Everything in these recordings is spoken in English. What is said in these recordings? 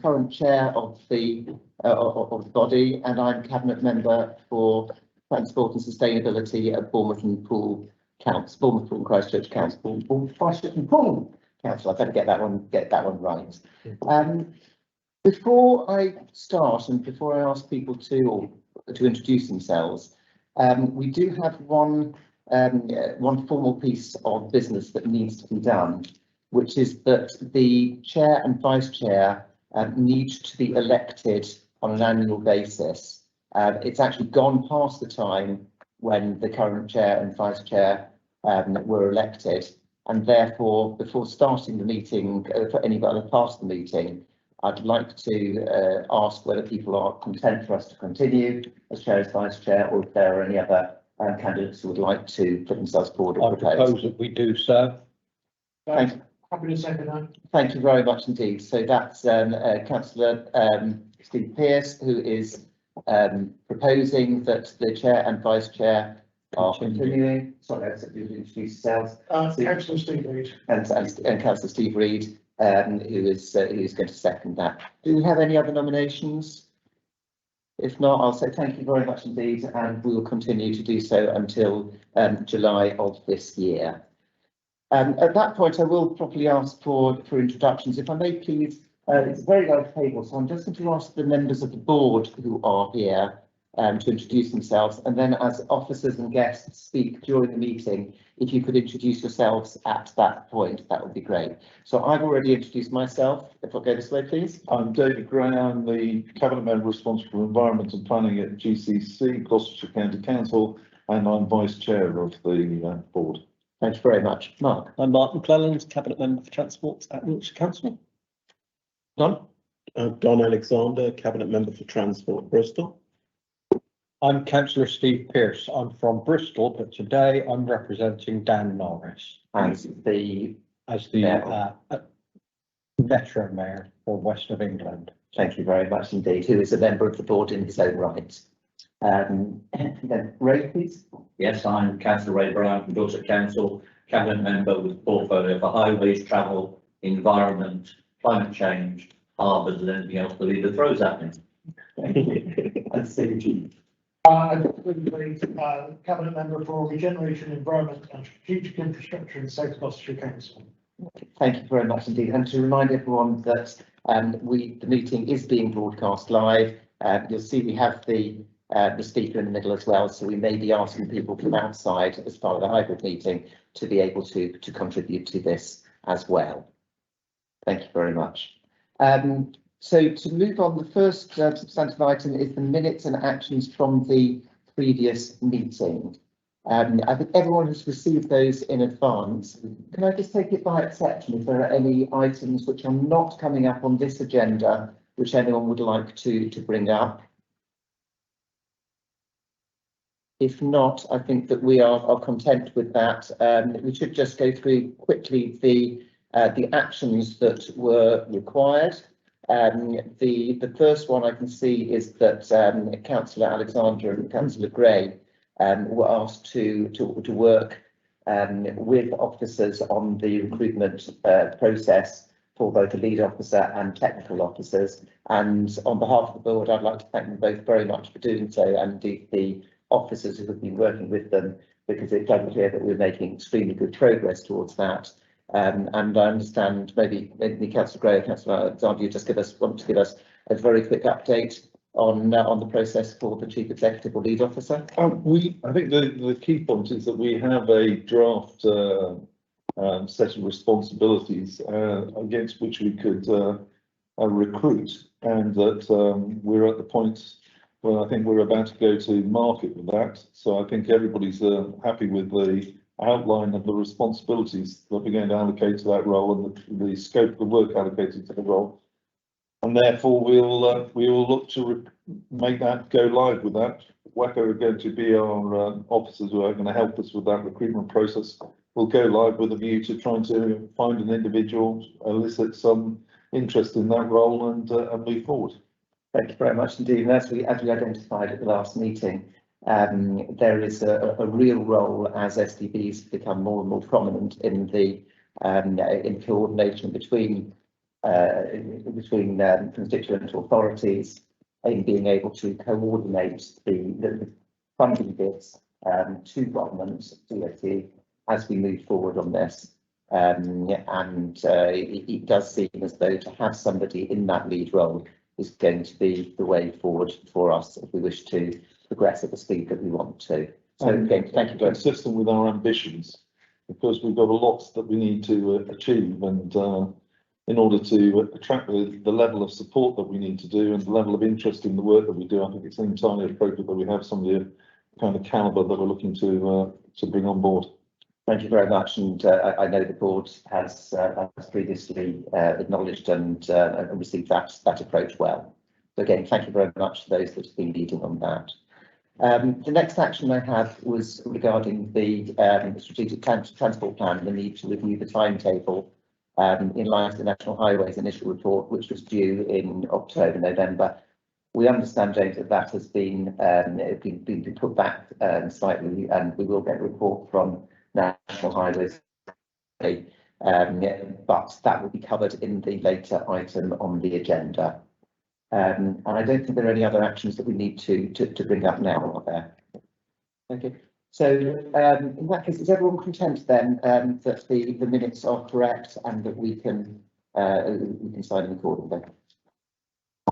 current chair of the body, and I'm cabinet member for Transport and Sustainability at Bournemouth and Poole Council, Bournemouth Poole and Christchurch Council, Bournemouth Christchurch and Poole Council. I better get that one right. Before I start and before I ask people to introduce themselves, we do have one formal piece of business that needs to be done, which is that the chair and vice chair need to be elected on an annual basis. It's actually gone past the time when the current chair and vice chair were elected, and therefore, before starting the meeting, for any other part of the meeting, I'd like to ask whether people are content for us to continue as chair, as vice chair, or if there are any other candidates who would like to put themselves forward or propose. I propose that we do so. Thank you. Happy to second that. Thank you very much indeed. So that's Councillor Steve Pearce, who is proposing that the chair and vice chair are continuing. Sorry, I said you introduce yourselves. Councillor Steve Reid. And Councillor Steve Reid, who is going to second that. Do we have any other nominations? If not, I'll say thank you very much indeed, and we will continue to do so until July of this year. At that point, I will properly ask for introductions. If I may, please, it's a very large table, so I'm just going to ask the members of the board who are here to introduce themselves, and then as officers and guests speak during the meeting, if you could introduce yourselves at that point, that would be great. So I've already introduced myself. If I go this way, please. I'm David Gray. I'm the cabinet member responsible for environment and planning at GCC, Gloucestershire County Council, and I'm vice chair of the board. Thanks very much. Mark. I'm Mark McClelland, cabinet member for transport at Wiltshire Council. Don. Don Alexander, cabinet member for transport, Bristol. I'm Councillor Steve Pearce. I'm from Bristol, but today I'm representing Dan Norris As the Metro Mayor for West of England. Thank you very much indeed. Who is a member of the board in his own right. Then Ray, please. Yes, I'm Councillor Ray Brown from Dorset Council, cabinet member with portfolio for highways, travel, environment, climate change, harbours, and anything else the leader throws at me. Thank you. And Steve. Cabinet member for regeneration, environment and strategic infrastructure in South Gloucestershire Council. Thank you very much indeed. And to remind everyone that the meeting is being broadcast live. You'll see we have the speaker in the middle as well, so we may be asking people from outside as part of the hybrid meeting to be able to contribute to this as well. Thank you very much. So to move on, the first substantive item is the minutes and actions from the previous meeting. I think everyone has received those in advance. Can I just take it by exception if there are any items which are not coming up on this agenda which anyone would like to bring up? If not, I think that we are content with that. We should just go through quickly the actions that were required. The first one I can see is that Councillor Alexander and Councillor Gray were asked to work with officers on the recruitment process for both the lead officer and technical officers. And on behalf of the board, I'd like to thank them both very much for doing so, and the officers who have been working with them, because it does clear that we're making extremely good progress towards that. And I understand maybe Councillor Gray or Councillor Alexander, you just want to give us a very quick update on the process for the chief executive or lead officer. I think the key point is that we have a draft set of responsibilities against which we could recruit, and that we're at the point where I think we're about to go to market with that. So I think everybody's happy with the outline of the responsibilities that we're going to allocate to that role and the scope of the work allocated to the role. And therefore we will look to make that go live with that. WACO are going to be our officers who are going to help us with that recruitment process. We'll go live with a view to trying to find an individual, elicit some interest in that role, and move forward. Thank you very much indeed. And as we identified at the last meeting, there is a real role as STBs become more and more prominent in the in coordination between between constituent authorities in being able to coordinate the funding bids to government, DOT, as we move forward on this. It does seem as though to have somebody in that lead role is going to be the way forward for us if we wish to progress at the speed that we want to. So again, thank you very much. Consistent with our ambitions, because we've got a lot that we need to achieve, and in order to attract the level of support that we need to do and the level of interest in the work that we do, I think it's entirely appropriate that we have somebody of kind of calibre that we're looking to bring on board. Thank you very much, and I know the board has previously acknowledged and received that approach well. So again, thank you very much to those that have been leading on that. The next action I have was regarding the strategic transport plan and the need to review the timetable in line with the National Highways initial report, which was due in October, November. We understand, James, that has been put back slightly, and we will get a report from National Highways, but that will be covered in the later item on the agenda. And I don't think there are any other actions that we need to bring up now, are there? Okay. So in that case, is everyone content then that the minutes are correct and that we can sign them accordingly?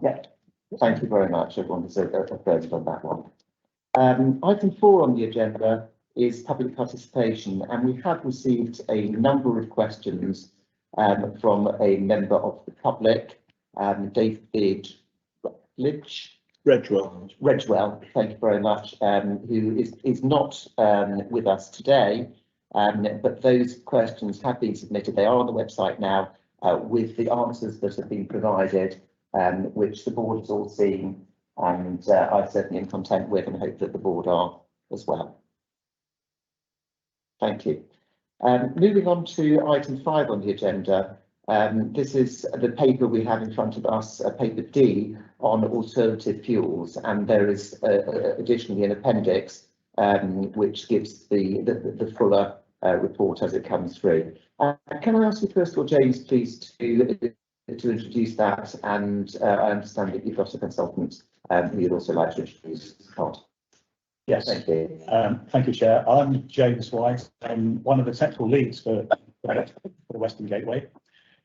Yeah. Thank you very much. Everyone has voted on that one. Item 4 on the agenda is public participation, and we have received a number of questions from a member of the public, David Redgewell, thank you very much, who is not with us today, but those questions have been submitted. They are on the website now with the answers that have been provided, which the board has all seen, and I certainly am content with and hope that the board are as well. Thank you. Moving on to item 5 on the agenda. This is the paper we have in front of us, paper D, on alternative fuels, and there is additionally an appendix which gives the fuller report as it comes through. Can I ask you first of all, James, please, to introduce that, and I understand that you've got a consultant who you'd also like to introduce. Yes, thank you. Thank you, Chair. I'm James White. I'm one of the technical leads for the Western Gateway.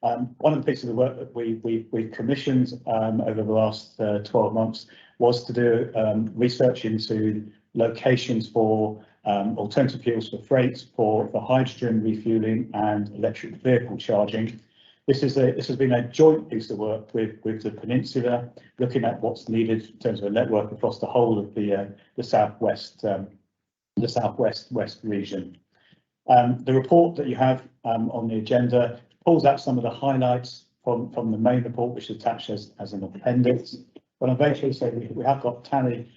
One of the pieces of work that we commissioned over the last 12 months was to do research into locations for alternative fuels for freight, for hydrogen refueling and electric vehicle charging. This has been a joint piece of work with the Peninsula, looking at what's needed in terms of a network across the whole of the southwest west region. The report that you have on the agenda pulls out some of the highlights from the main report, which is attached as an appendix. But I'm very pleased to say we have got Tally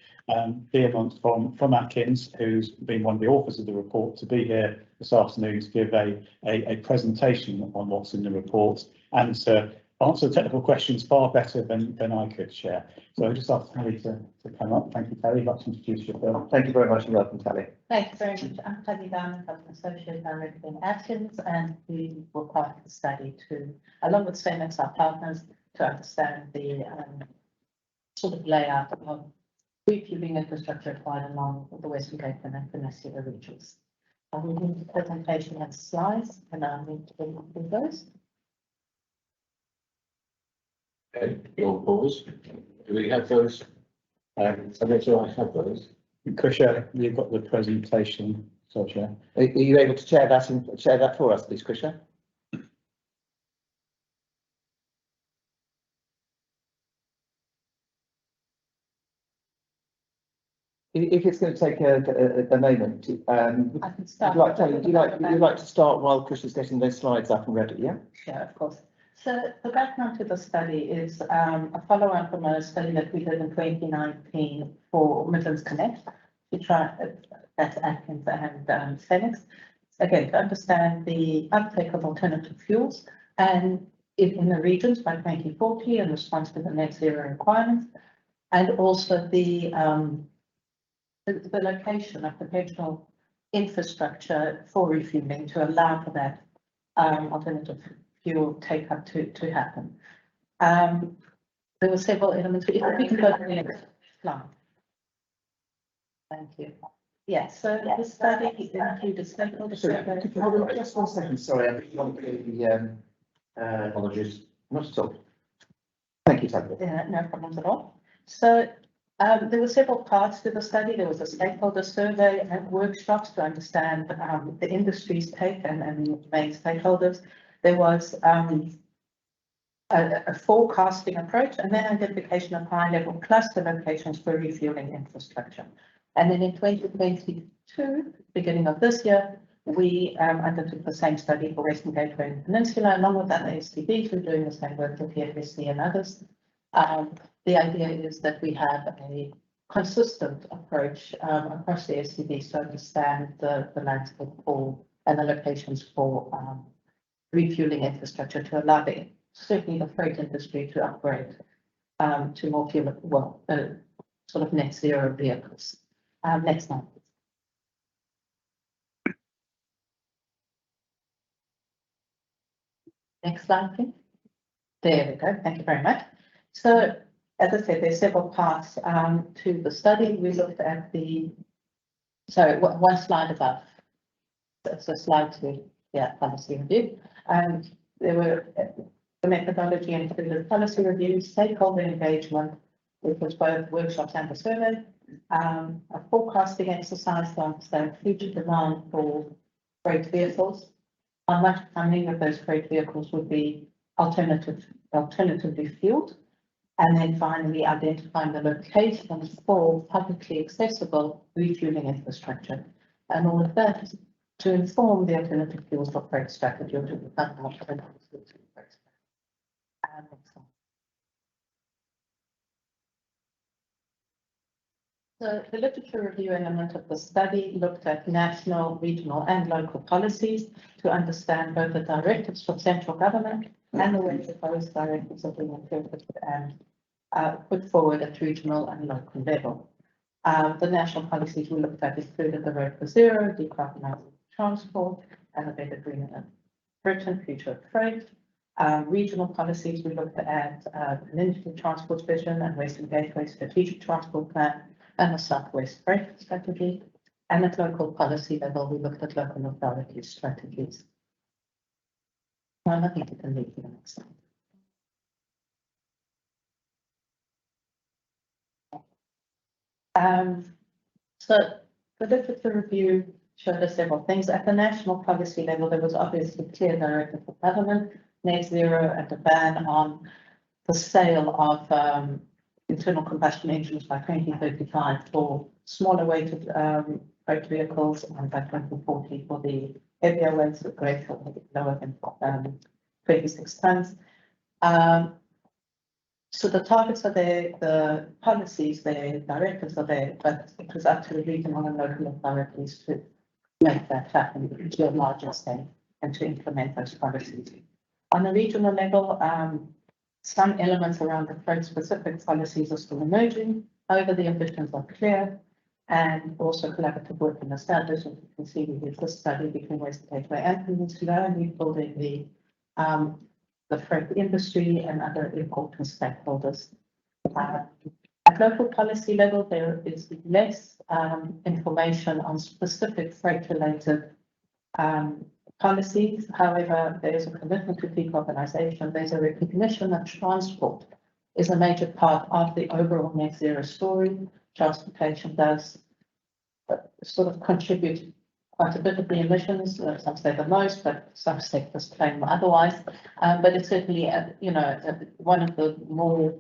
Beermont from Atkins, who's been one of the authors of the report, to be here this afternoon to give a presentation on what's in the report and to answer technical questions far better than I could share. So I just ask Tally to come up. Thank you, Tally. I'd like to introduce yourself. Thank you very much and welcome, Tally. Thank you very much. I'm Tally Beermont. I'm an associate director in Atkins, and we were part of the study to, along with Phoenix, our partners, to understand the sort of layout of refueling infrastructure required along the Western Gateway and Peninsula regions. I will do the presentation and slides, and I'll need to go through those. Okay, your pause. Do we have those? So make sure I have those. Krisha, you've got the presentation, so Chair. Are you able to share that for us, please, Krisha? If it's going to take a moment, I can start. would you like to start while Krisha's getting those slides up and ready? Yeah. Sure, of course. So the background to the study is a follow-up from a study that we did in 2019 for Midlands Connect, to try that's Atkins and Phoenix, again, to understand the uptake of alternative fuels and in the regions by 2040 in response to the net zero requirements, and also the location of potential infrastructure for refueling to allow for that alternative fuel take up to happen. There were several elements. If we can go to the next slide. Thank you. Yes, so the study included stakeholder survey. Could you hold on just 1 second? Sorry, I think you want to do the, Apologies. not at all. Thank you, Tanya. No problems at all. So there were several parts to the study. There was a stakeholder survey and workshops to understand the industry's take and main stakeholders. There was a forecasting approach and then identification of high-level cluster locations for refueling infrastructure. And then in 2022, beginning of this year, we undertook the same study for Western Gateway and Peninsula, along with other STBs. We're doing the same work with TFSC and others. The idea is that we have a consistent approach across the STBs to understand the landscape for and the locations for refueling infrastructure to allow certainly the freight industry to upgrade to more fuel, sort of net zero vehicles. Next slide. Next slide, please. There we go. Thank you very much. So, as I said, there's several parts to the study. We looked at one slide above. So slide 2, policy review. There were the methodology included policy review, stakeholder engagement, which was both workshops and a survey, a forecasting exercise to understand future demand for freight vehicles, how much funding of those freight vehicles would be alternatively fueled, and then finally identifying the locations for publicly accessible refueling infrastructure, and all of that to inform the alternative fuels for freight strategy or to become alternative fuels for freight strategy. Next slide. So the literature review element of the study looked at national, regional and local policies to understand both the directives from central government and the way that those directives are being interpreted and put forward at regional and local level. The national policies we looked at included the Road for Zero, decarbonising transport, elevated green in Britain, future of freight. Regional policies we looked at Peninsula Transport Vision and Western Gateway Strategic Transport Plan and the Southwest Freight Strategy. And at local policy level, we looked at local authority strategies. Now, I think you can leave to the next slide. So the literature review showed us several things. At the national policy level, there was obviously clear directive for government, net zero, and a ban on the sale of internal combustion engines by 2035 for smaller weighted freight vehicles, and by 2040 for the heavier weights with greater lower than 26 tons. So the targets are there, the policies there, directives are there, but it was up to the regional and local authorities to make that happen to a larger scale and to implement those policies. On a regional level, some elements around the freight-specific policies are still emerging. However, the ambitions are clear, and also collaborative work and established. As you can see, we did this study between Western Gateway and Peninsula, and we're building the freight industry and other important stakeholders. At local policy level, there is less information on specific freight-related policies. However, there is a commitment to decarbonisation. There's a recognition that transport is a major part of the overall net zero story. Transportation does sort of contribute quite a bit of the emissions. Some say the most, but some sectors claim otherwise. But it's certainly, one of the more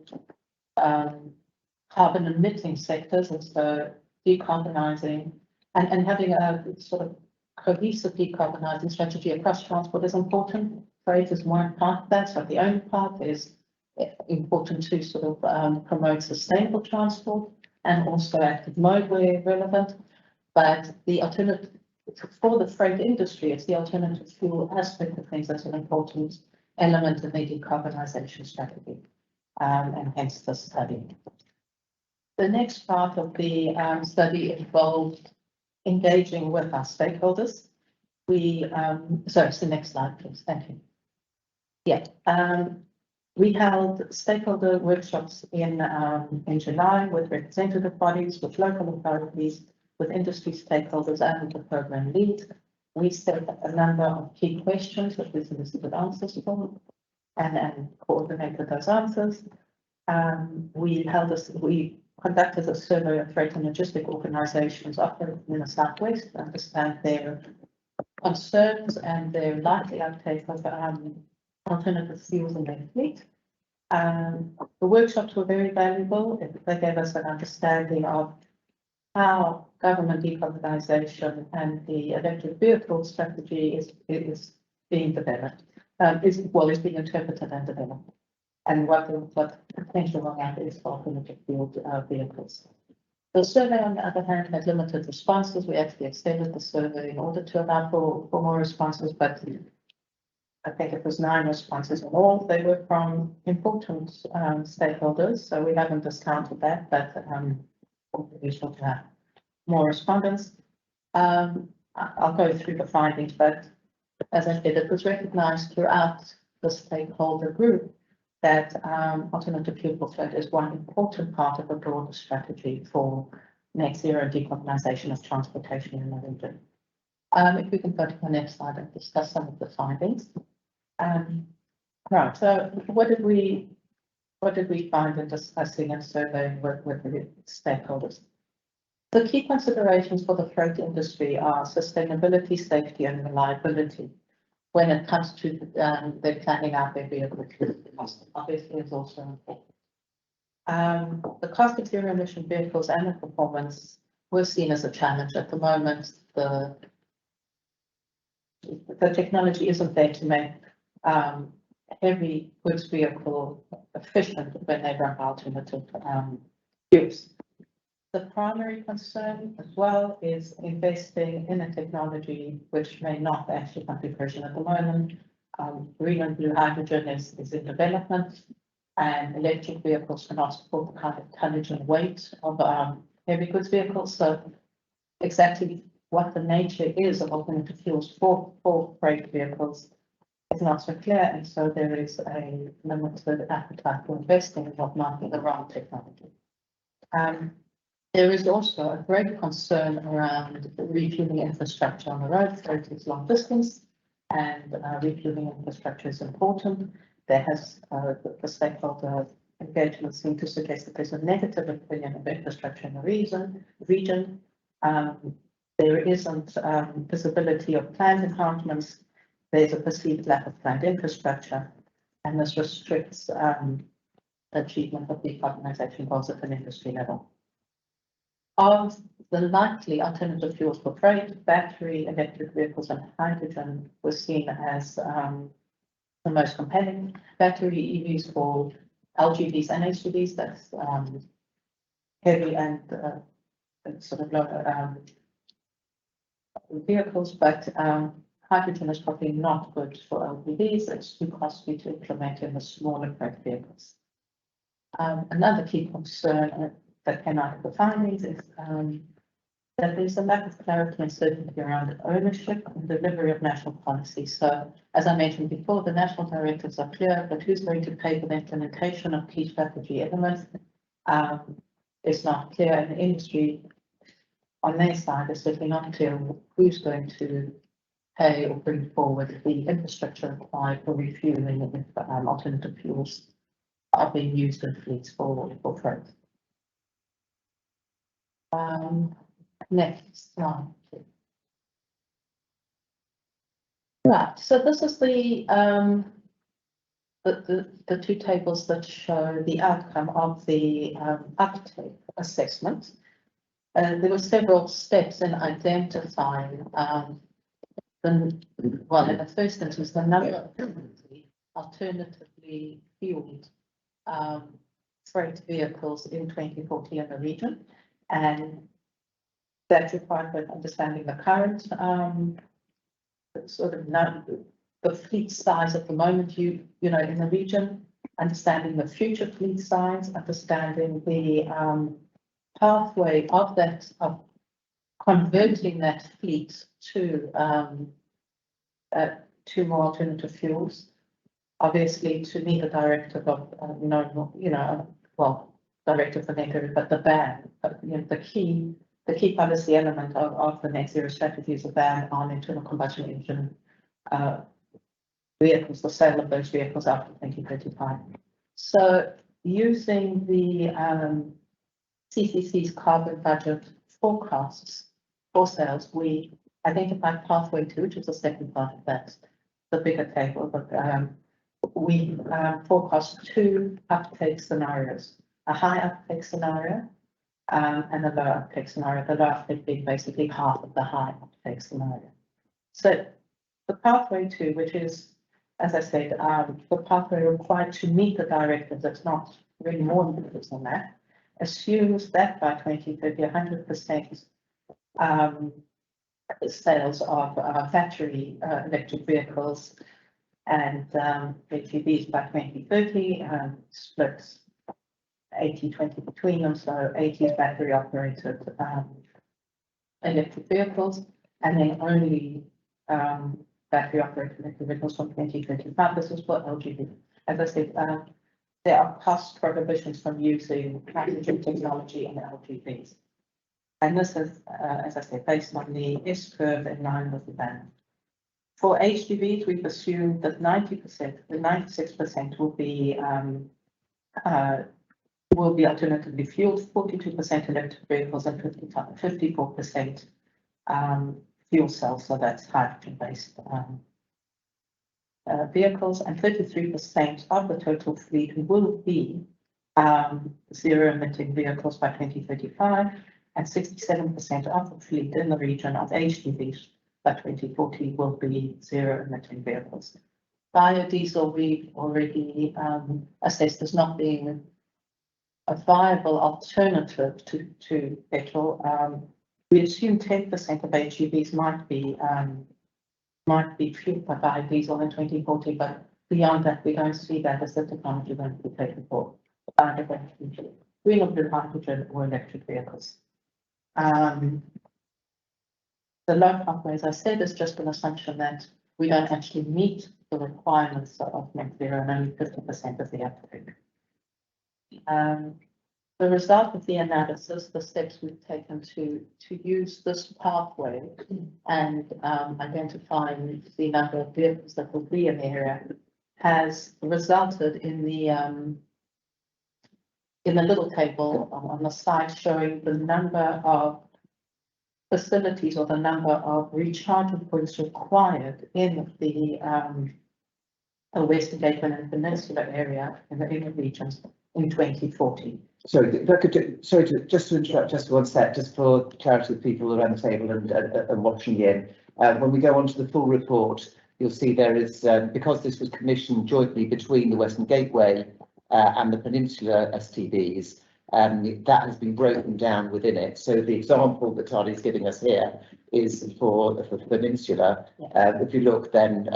carbon emitting sectors, and so decarbonising and having a sort of cohesive decarbonising strategy across transport is important. Freight is one part of that, so the only part is important to sort of promote sustainable transport and also active mode where relevant. But the alternative for the freight industry, it's the alternative fuel aspect of things that's an important element of the decarbonisation strategy, and hence the study. The next part of the study involved engaging with our stakeholders. Sorry, it's the next slide, please. Thank you. Yeah, we held stakeholder workshops in July with representative bodies, with local authorities, with industry stakeholders and the program lead. We set a number of key questions that we solicited answers for and coordinated those answers. We conducted a survey of freight and logistic organisations operating in the Southwest to understand their concerns and their likely uptake of alternative fuels in their fleet. The workshops were very valuable. They gave us an understanding of how government decarbonisation and the electric vehicle strategy is being developed, is being interpreted and developed, and what the potential on that is for alternative fuel vehicles. The survey, on the other hand, had limited responses. We actually extended the survey in order to allow for more responses, but I think it was 9 responses in all. They were from important stakeholders, so we haven't discounted that, but we should have more respondents. I'll go through the findings, but as I said, it was recognised throughout the stakeholder group that alternative fuel fleet is one important part of the broader strategy for net zero decarbonisation of transportation in the region. If we can go to the next slide and discuss some of the findings. Right, so what did we find in discussing and surveying with the stakeholders? The key considerations for the freight industry are sustainability, safety and reliability when it comes to their planning out their vehicle cost. Obviously, is also important. The cost of zero emission vehicles and the performance were seen as a challenge at the moment. The technology isn't there to make heavy goods vehicle efficient when they run alternative fuels. The primary concern as well is investing in a technology which may not actually come to fruition at the moment. Green and blue hydrogen is in development, and electric vehicles cannot support the kind of tonnage and weight of heavy goods vehicles. So exactly what the nature is of alternative fuels for freight vehicles is not so clear, and so there is a limited appetite for investing in what might be the wrong technology. There is also a great concern around refueling infrastructure on the road, so it is long distance, and refueling infrastructure is important. There has the stakeholder engagement seem to suggest that there's a negative opinion of infrastructure in the region. There isn't visibility of planned enhancements. There's a perceived lack of planned infrastructure, and this restricts achievement of decarbonisation goals at an industry level. Of the likely alternative fuels for freight, battery, electric vehicles and hydrogen were seen as the most compelling. Battery EVs for LGVs and HGVs, that's heavy and sort of low vehicles, but hydrogen is probably not good for LGVs. It's too costly to implement in the smaller freight vehicles. Another key concern that came out of the findings is that there's a lack of clarity and certainty around ownership and delivery of national policy. So, as I mentioned before, the national directives are clear, but who's going to pay for the implementation of key strategy elements is not clear, and the industry on their side is certainly not clear who's going to pay or bring forward the infrastructure required for refueling if alternative fuels are being used in fleets for freight. Next slide. Right, so this is the two tables that show the outcome of the uptake assessment. There were several steps in identifying in the first instance, the number of alternatively fueled freight vehicles in 2040 in the region, and that required understanding the current sort of the fleet size at the moment, you know, in the region, understanding the future fleet size, understanding the pathway of that, of converting that fleet to more alternative fuels, obviously to meet the directive of, directive for net zero, but the ban, the key policy element of the net zero strategy is a ban on internal combustion engine vehicles, the sale of those vehicles after 2035. So using the CCC's carbon budget forecasts for sales, we identified pathway 2, which is the second part of that, the bigger table, but we forecast 2 uptake scenarios, a high uptake scenario and a low uptake scenario, the low uptake being basically half of the high uptake scenario. So the pathway 2, which is, as I said, the pathway required to meet the directives, it's not really more ambitious than that, assumes that by 2030, 100% sales of battery electric vehicles and HEVs by 2030, splits 80-20 between them, so 80 is battery operated electric vehicles, and then only battery operated electric vehicles from 2035. This is for LGV. As I said, there are cost prohibitions from using hydrogen technology in LGVs. And this is, as I said, based on the S curve in line with the ban. For HGVs, we've assumed that 90%, the 96% will be alternatively fueled, 42% electric vehicles and 54% fuel cells, so that's hydrogen-based vehicles, and 33% of the total fleet will be zero-emitting vehicles by 2035, and 67% of the fleet in the region of HGVs by 2040 will be zero-emitting vehicles. Biodiesel, we've already assessed as not being a viable alternative to petrol. We assume 10% of HGVs might be fueled by biodiesel in 2040, but beyond that, we don't see that as the technology going to be taken for green or blue hydrogen or electric vehicles. The low pathway, as I said, is just an assumption that we don't actually meet the requirements of net zero and only 50% of the uptake. The result of the analysis, the steps we've taken to use this pathway and identifying the number of vehicles that will be in the area has resulted in the little table on the side showing the number of facilities or the number of recharging points required in the Western Gateway and Peninsula area in the inner regions in 2040. So if I could, just to interrupt just one sec, just for clarity of people around the table and watching in. When we go on to the full report, you'll see there is, because this was commissioned jointly between the Western Gateway and the Peninsula STBs, that has been broken down within it. So the example that Tali is giving us here is for the Peninsula. If you look then,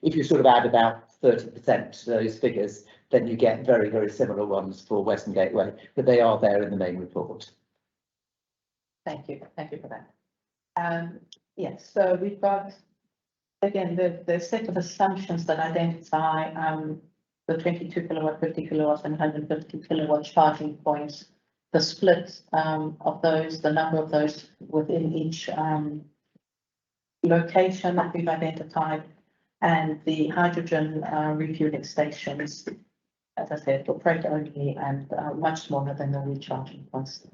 if you sort of add about 30% to those figures, then you get very, very similar ones for Western Gateway, but they are there in the main report. Thank you for that. Yes, so we've got, again, the set of assumptions that identify the 22 kilowatt, 50 kilowatts and 150 kilowatt charging points, the split of those, the number of those within each location that we've identified, and the hydrogen refueling stations, as I said, for freight only and much smaller than the recharging points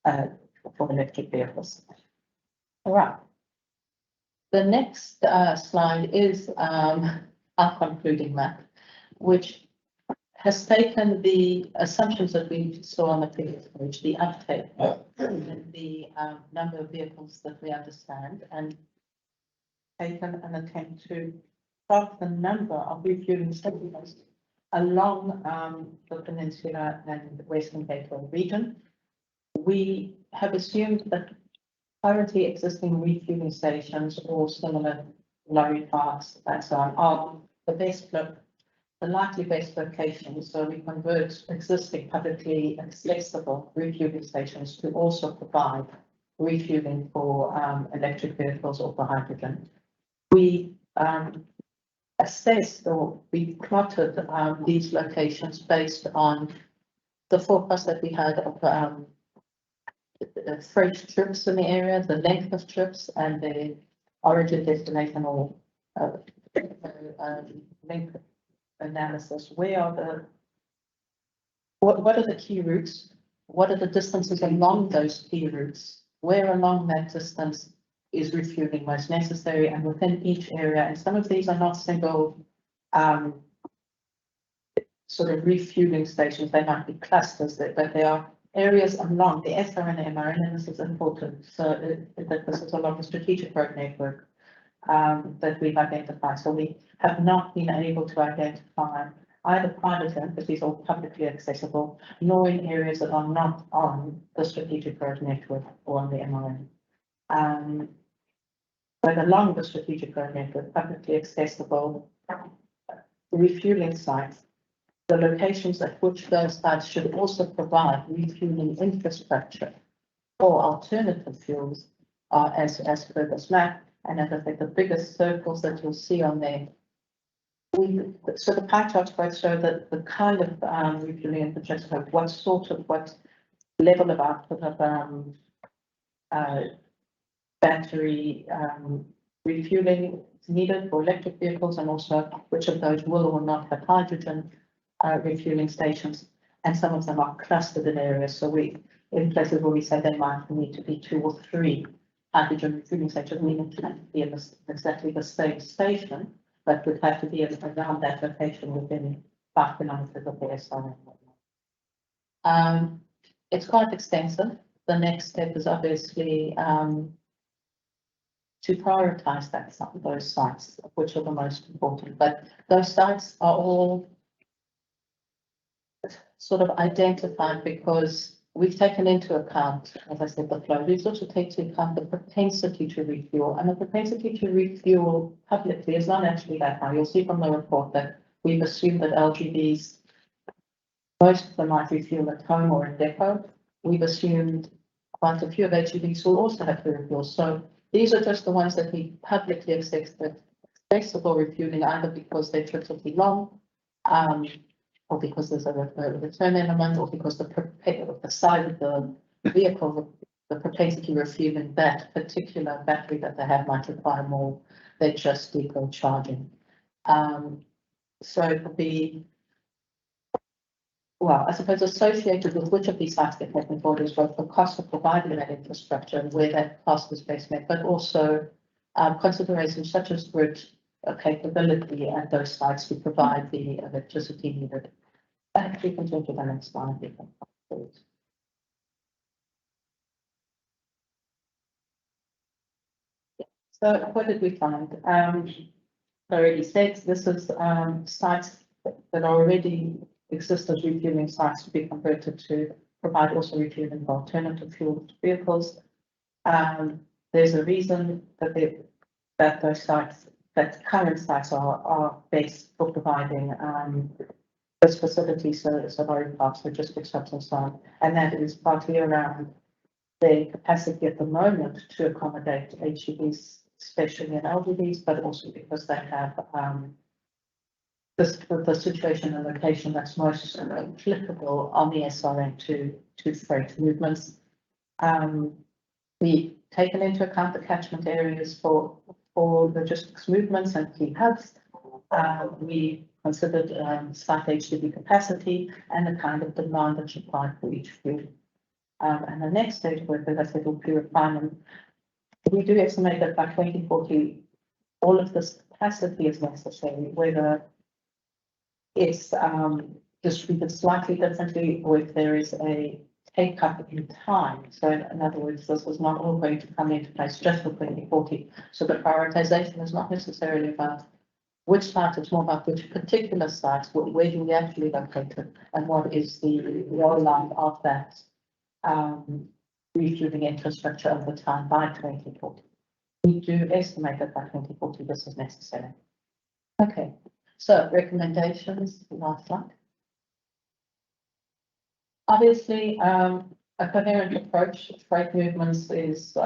for electric vehicles. All right. The next slide is our concluding map, which has taken the assumptions that we saw on the previous page, the uptake and the number of vehicles that we understand, and taken an attempt to plot the number of refueling stations along the Peninsula and Western Gateway region. We have assumed that currently existing refueling stations or similar lorry parks and so on are the likely best locations, so we convert existing publicly accessible refueling stations to also provide refueling for electric vehicles or for hydrogen. We assessed or we plotted these locations based on the forecast that we had of freight trips in the area, the length of trips, and the origin, destination, or length analysis. Where are the what are the key routes? What are the distances along those key routes? Where along that distance is refueling most necessary, and within each area? And some of these are not single sort of refueling stations. They might be clusters, but they are areas along the SRN and MRN, and this is important. So that this is along the strategic road network that we've identified. So we have not been able to identify either private land, because these are publicly accessible, nor in areas that are not on the strategic road network or on the MRN. But along the strategic road network, publicly accessible refueling sites, the locations at which those sites should also provide refueling infrastructure or alternative fuels are as per this map. And as I think the biggest circles that you'll see on there, so the pie charts both show that the kind of refueling infrastructure, what level of output of battery refueling is needed for electric vehicles, and also which of those will or not have hydrogen refueling stations, and some of them are clustered in areas. So we, in places where we say they might need to be 2 or 3 hydrogen refueling stations, meaning it can't be in exactly the same station, but would have to be around that location within 5 kilometers of the SRN. It's quite extensive. The next step is obviously to prioritize those sites, which are the most important. But those sites are all sort of identified because we've taken into account, as I said, the flow. We've also taken into account the propensity to refuel, and the propensity to refuel publicly is not actually that high. You'll see from the report that we've assumed that LGVs, most of them might refuel at home or in depot. We've assumed quite a few of HGVs will also have to refuel. So these are just the ones that we publicly accepted accessible refueling, either because they're tricky long, or because there's a return element, or because the size of the vehicle, the propensity refueling that particular battery that they have might require more than just depot charging. So it would be, well, I suppose associated with which of these sites get taken forward is both the cost of providing that infrastructure and where that cost is best met, but also considerations such as grid capability at those sites to provide the electricity needed. We can take to the next slide. So what did we find? I already said this is sites that already exist as refueling sites to be converted to provide also refueling for alternative fuel vehicles. There's a reason that those sites, that current sites are based for providing this facility service of our parks, logistics hubs and so on, and that is partly around the capacity at the moment to accommodate HGVs, especially in LGVs, but also because they have the situation and location that's most applicable on the SRN to freight movements. We've taken into account the catchment areas for logistics movements and key hubs. We considered site HGV capacity and the kind of demand that's required for each fuel. And the next stage work, as I said, will be refinement. We do estimate that by 2040, all of this capacity is necessary, whether it's distributed slightly differently or if there is a take up in time. So in other words, this is not all going to come into place just for 2040. So the prioritization is not necessarily about which site, it's more about which particular sites, where do we actually locate it, and what is the rollout of that refueling infrastructure over time by 2040. We do estimate that by 2040 this is necessary. Okay, so recommendations, last slide. Obviously, a coherent approach to freight movements is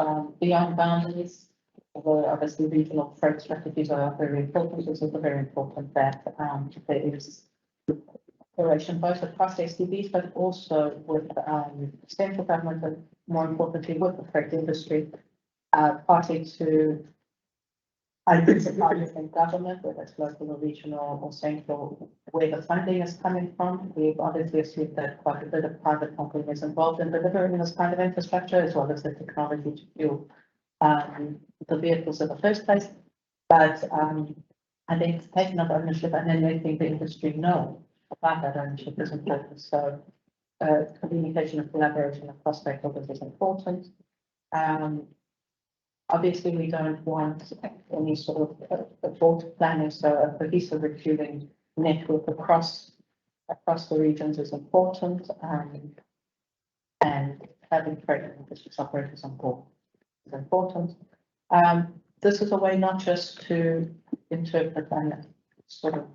beyond boundaries. although obviously regional freight strategies are very important, it's also very important that there is cooperation both across STBs, but also with central government and more importantly with the freight industry, partly to identify within government, whether it's local or regional or central, where the funding is coming from. We've obviously assumed that quite a bit of private company is involved in delivering this kind of infrastructure, as well as the technology to fuel the vehicles in the first place. But I think taking up ownership and then letting the industry know about that ownership is important. So communication and collaboration across stakeholders is important. Obviously, we don't want any sort of fault planning, so a cohesive refueling network across the regions is important, and having freight and logistics operators on board is important. This is a way not just to interpret and sort of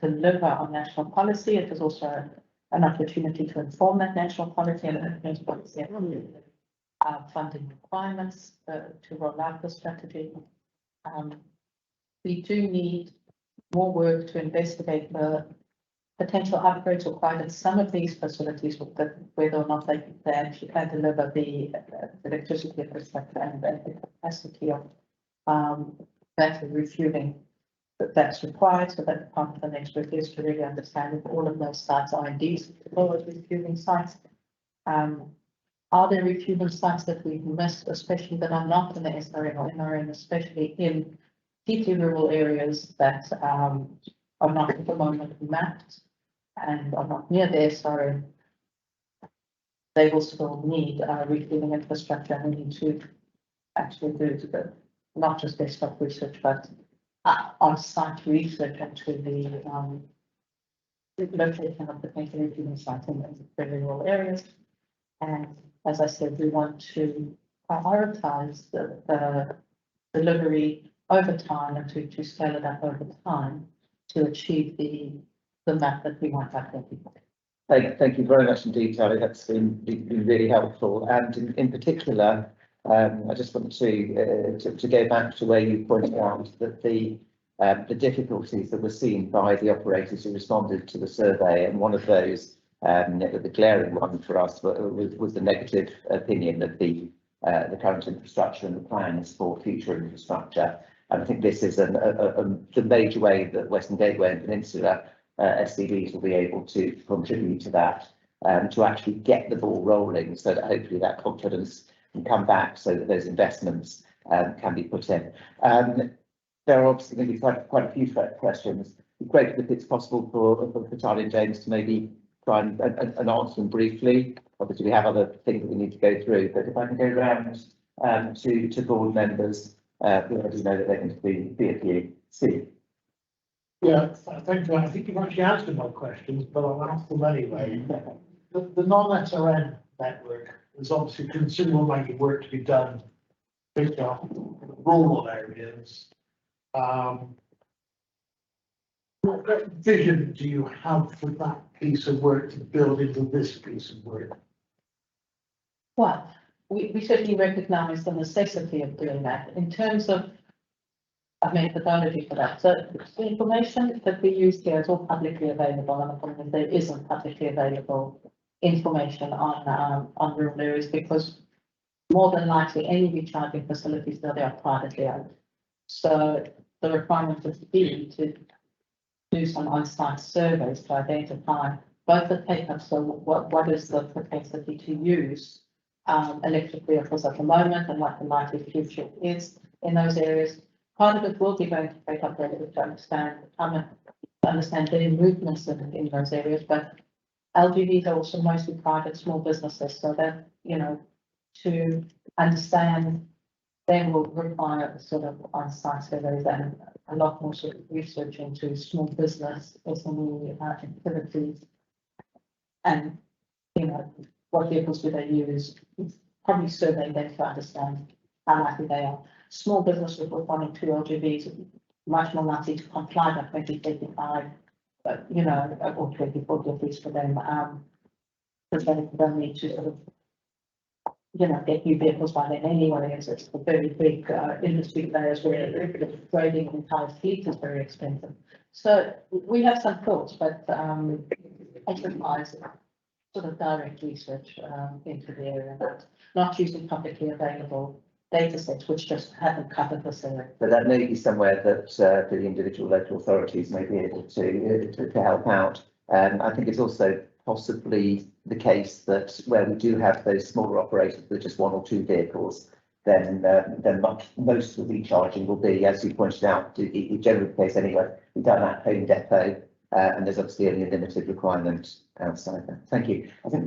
deliver on national policy, it is also an opportunity to inform that national policy and policy funding requirements to roll out the strategy. We do need more work to investigate the potential upgrades required in some of these facilities, whether or not they actually can deliver the electricity infrastructure and the capacity of battery refueling that's required, so that part of the next work is to really understand if all of those sites are indeed refueling sites. Are there refueling sites that we've missed, especially that are not in the SRM or NRM, especially in deeply rural areas that are not at the moment mapped and are not near the SRM? They will still need refueling infrastructure, and we need to actually do not just desktop research, but on-site research into the location of potential refueling sites in very rural areas. And as I said, we want to prioritize the delivery over time and to scale it up over time to achieve the map that we want out there. Thank you very much indeed, Tally. That's been really helpful. And in particular, I just want to go back to where you pointed out that the difficulties that were seen by the operators who responded to the survey, and one of those, the glaring one for us, was the negative opinion of the current infrastructure and the plans for future infrastructure. And I think this is the major way that Western Gateway and Peninsula STBs will be able to contribute to that, to actually get the ball rolling, so that hopefully that confidence can come back, so that those investments can be put in. There are obviously going to be quite a few questions. It'd be great if it's possible for Charlie and James to maybe try and answer them briefly. Obviously, we have other things that we need to go through, but if I can go around to board members who already know that they're going to be at you. Steve. Yeah, thank you. I think you've actually answered my questions, but I'll ask them anyway. The non-SRN network, there's obviously considerable amount of work to be done in rural areas. What vision do you have for that piece of work to build into this piece of work? Well, we certainly recognise the necessity of doing that in terms of a methodology for that. So the information that we use here is all publicly available, and the problem is there isn't publicly available information on rural areas, because more than likely any recharging facilities that are privately owned. So the requirement would be to do some on-site surveys to identify both the take-up, so what is the propensity to use electric vehicles at the moment and what the likely future is in those areas. Part of it will be going to take up to understand their movements in those areas, but LGVs are also mostly private small businesses, so that, you know, to understand them will require sort of on-site surveys and a lot more sort of research into small business SME activities, and, you know, what vehicles do they use, probably survey them to understand how likely they are. Small businesses with 1 or 2 LGVs much more likely to comply by 2035, but, you know, or 2040 at least for them, because they don't need to sort of you know, get new vehicles by then anyway, as it's a very big, industry players where trading an entire fleet is very expensive. So we have some thoughts, but, exercise sort of direct research, into the area, but not using publicly available data sets, which just haven't covered this area. But that may be somewhere that the individual local authorities may be able to help out. I think it's also possibly the case that where we do have those smaller operators with just one or two vehicles, then most of the recharging will be, as you pointed out, it generally the case anyway, we've done at home depot, and there's obviously only a limited requirement outside that. Thank you. I think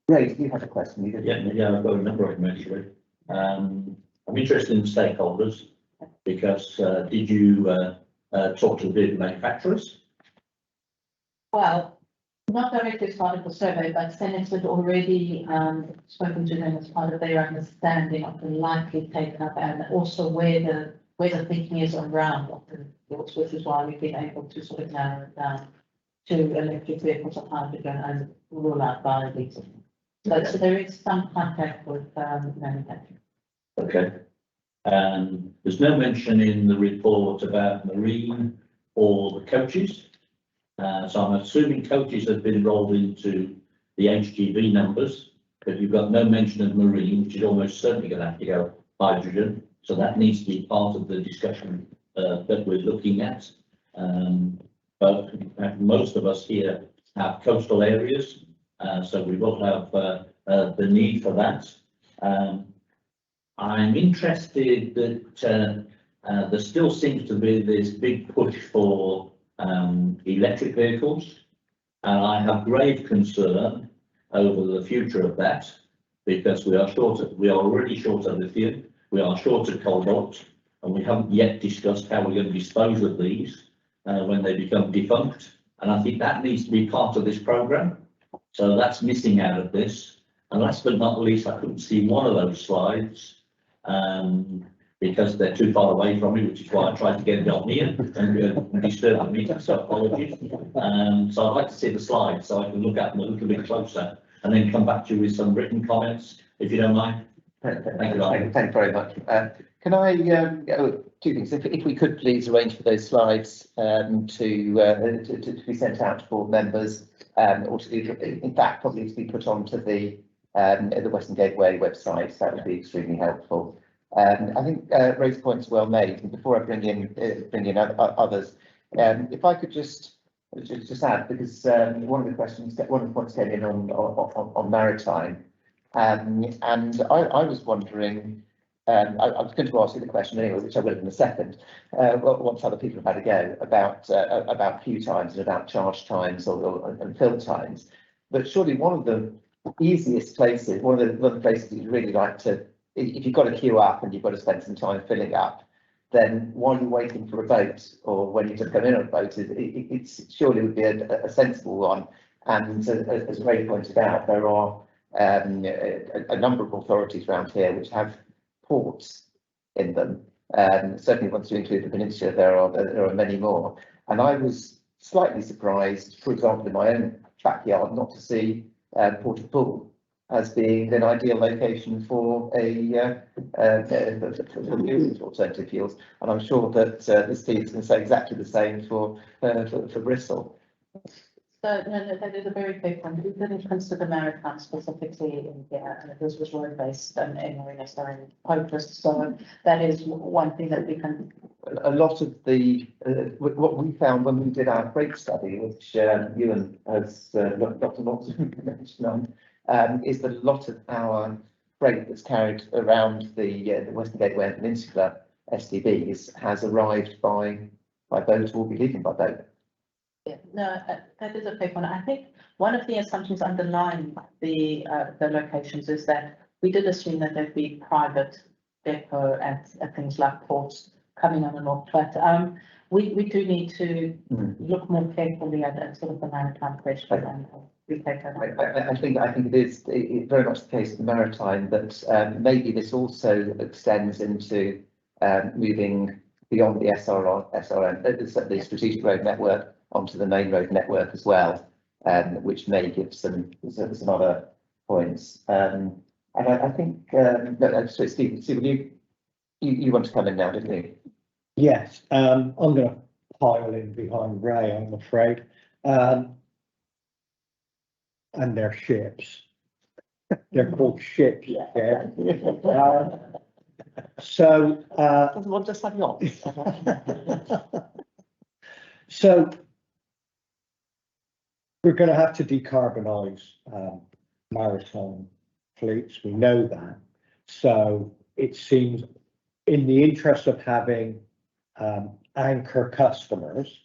Ray, do you have a question? You didn't. Yeah, I've got a number of them actually. I'm interested in stakeholders because did you talk to the vehicle manufacturers? Well, not directly as part of the survey, but Senex had already spoken to them as part of their understanding of the likely take up and also where the thinking is around what the fields, which is why we've been able to sort of narrow it down to electric vehicles of hydrogen and rule out biodiesel. So there is some contact with manufacturers. Okay. There's no mention in the report about marine or the coaches. So I'm assuming coaches have been rolled into the HGV numbers, but you've got no mention of marine, which is almost certainly going to have to go hydrogen. So that needs to be part of the discussion that we're looking at. But most of us here have coastal areas, so we will have the need for that. I'm interested that there still seems to be this big push for electric vehicles, and I have grave concern over the future of that because we are already short of lithium, we are short of cobalt, and we haven't yet discussed how we're going to dispose of these when they become defunct. And I think that needs to be part of this programme. So that's missing out of this. And last but not least, I couldn't see one of those slides because they're too far away from me, which is why I tried to get it on here and disturb the meeting, so apologies. So I'd like to see the slides so I can look at them a little bit closer and then come back to you with some written comments, if you don't mind. Thank you very much. Can I two things? If we could please arrange for those slides to be sent out to board members, or to, in fact, probably to be put onto the Western Gateway website, that would be extremely helpful. I think Ray's point's well made. And before I bring in others, if I could just add, because one of the points came in on maritime, and I was wondering. I was going to ask you the question anyway, which I will in a second. Once other people have had a go about queue times and about charge times and fill times, but surely one of the easiest places, one of the places you'd really like to, if you've got to queue up and you've got to spend some time filling up, then while you're waiting for a boat or when you just come in on a boat, it surely would be a sensible one. And as Ray pointed out, there are a number of authorities around here which have ports in them. Certainly once you include the peninsula, there are many more. And I was slightly surprised, for example, in my own backyard, not to see Port of Poole as being an ideal location for alternative fuels. And I'm sure that this team is going to say exactly the same for Bristol. So no, that is a very big one. We didn't consider maritime specifically in here, and this was road-based and marine stone focused. So that is one thing that we can. A lot of the what we found when we did our freight study, which Ewan has Dr. Lawson mentioned on, is that a lot of our freight that's carried around the Western Gateway and Peninsula STBs has arrived by boat or will be leaving by boat. Yeah, no, that is a big one. I think one of the assumptions underlying the locations is that we did assume that there'd be private depot at things like ports coming on the north, but we do need to look more carefully at sort of the maritime question and we take that on. I think it is very much the case of the maritime that maybe this also extends into moving beyond the SRN, the strategic road network, onto the main road network as well, which may give some other points. And I think, so Steve, you want to come in now, didn't you? Yes, I'm going to pile in behind Ray, I'm afraid. And they're ships. They're called ships. Yeah. So, Doesn't want us have yachts. so we're going to have to decarbonise maritime fleets. We know that. So it seems, in the interest of having anchor customers,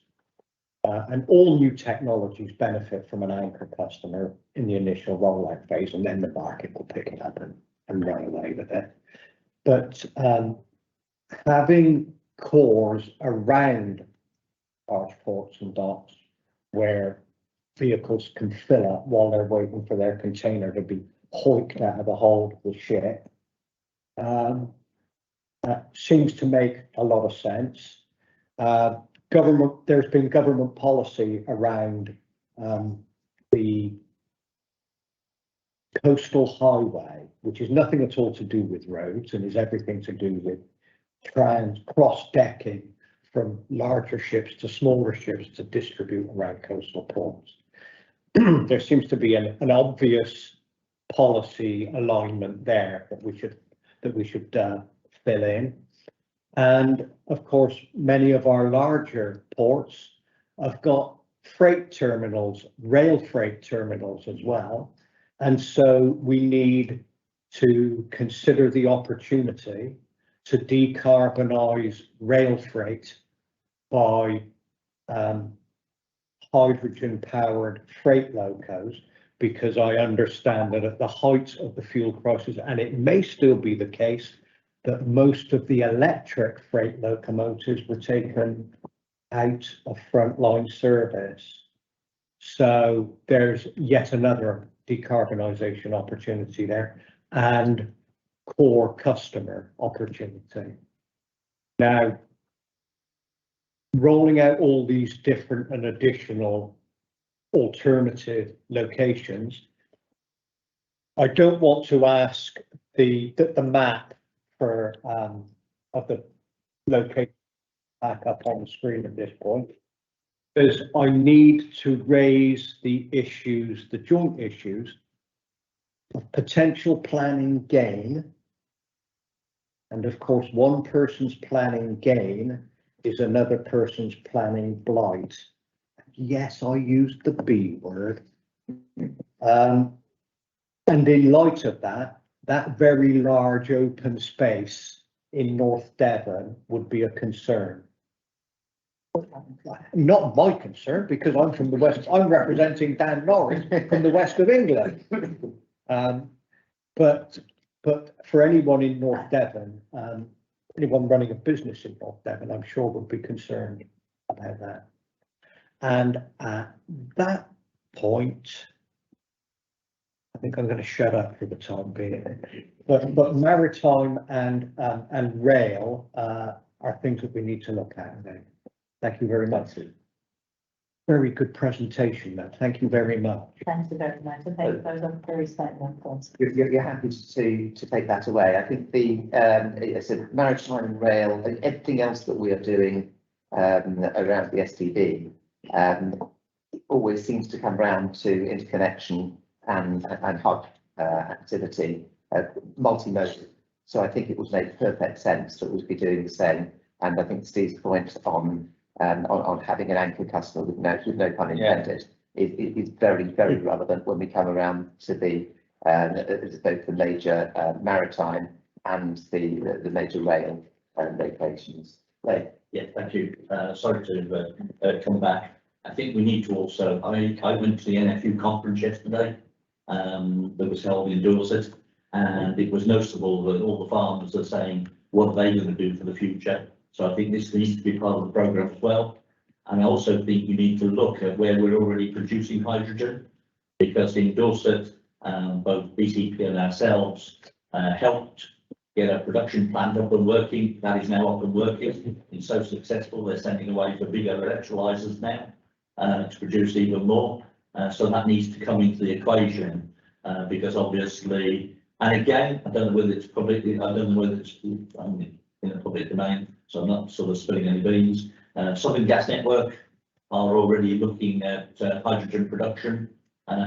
and all new technologies benefit from an anchor customer in the initial rollout phase, and then the market will pick it up and run away with it. But having cores around large ports and docks where vehicles can fill up while they're waiting for their container to be hoiked out of the hold of the ship seems to make a lot of sense. There's been government policy around the coastal highway, which is nothing at all to do with roads and is everything to do with cross-decking from larger ships to smaller ships to distribute around coastal ports. There seems to be an obvious policy alignment there that we should fill in. And of course, many of our larger ports have got freight terminals, rail freight terminals as well. And so we need to consider the opportunity to decarbonise rail freight by hydrogen powered freight locos, because I understand that at the height of the fuel crisis, and it may still be the case, that most of the electric freight locomotives were taken out of frontline service. So there's yet another decarbonisation opportunity there and core customer opportunity. Now, rolling out all these different and additional alternative locations, I don't want to ask the map for of the location back up on the screen at this point, because I need to raise the issues, the joint issues of potential planning gain. And of course, one person's planning gain is another person's planning blight. Yes, I used the B word. And in light of that, that very large open space in North Devon would be a concern. Not my concern, because I'm from the West, I'm representing Dan Norris from the West of England. But for anyone in North Devon, anyone running a business in North Devon, I'm sure would be concerned about that. And at that point, I think I'm going to shut up for the time being. But maritime and rail are things that we need to look at now. Thank you very much. Very good presentation, though. Thank you very much. Thank you very much. I think those are very salient points. You're happy to take that away. I think the so maritime and rail and everything else that we are doing around the STB always seems to come round to interconnection and hub activity, multimodal. So I think it would make perfect sense that we'd be doing the same. And I think Steve's point on having an anchor customer with no pun intended is very, very relevant when we come around to the both the major maritime and the major rail locations. Right. Yeah, thank you. Sorry to come back. I think we need to also, I went to the NFU conference yesterday that was held in Dorset, and it was noticeable that all the farmers are saying what are they going to do for the future. So I think this needs to be part of the programme as well. And I also think you need to look at where we're already producing hydrogen, because in Dorset, both BCP and ourselves helped get a production plant up and working. That is now up and working. It's so successful, they're sending away for bigger electrolyzers now to produce even more. So that needs to come into the equation because obviously And again, I don't know whether it's publicly, I don't know whether it's in a public domain, so I'm not sort of spilling any beans. Southern Gas Network are already looking at hydrogen production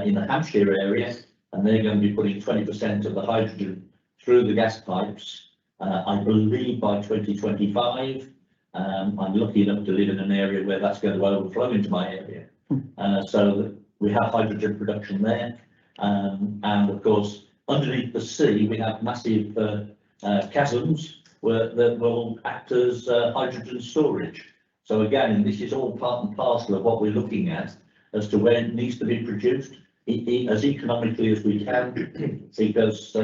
in the Hampshire area, and they're going to be putting 20% of the hydrogen through the gas pipes, I believe by 2025. I'm lucky enough to live in an area where that's going to overflow into my area. So we have hydrogen production there. And of course, underneath the sea, we have massive chasms that will act as hydrogen storage. So again, this is all part and parcel of what we're looking at as to where it needs to be produced as economically as we can, because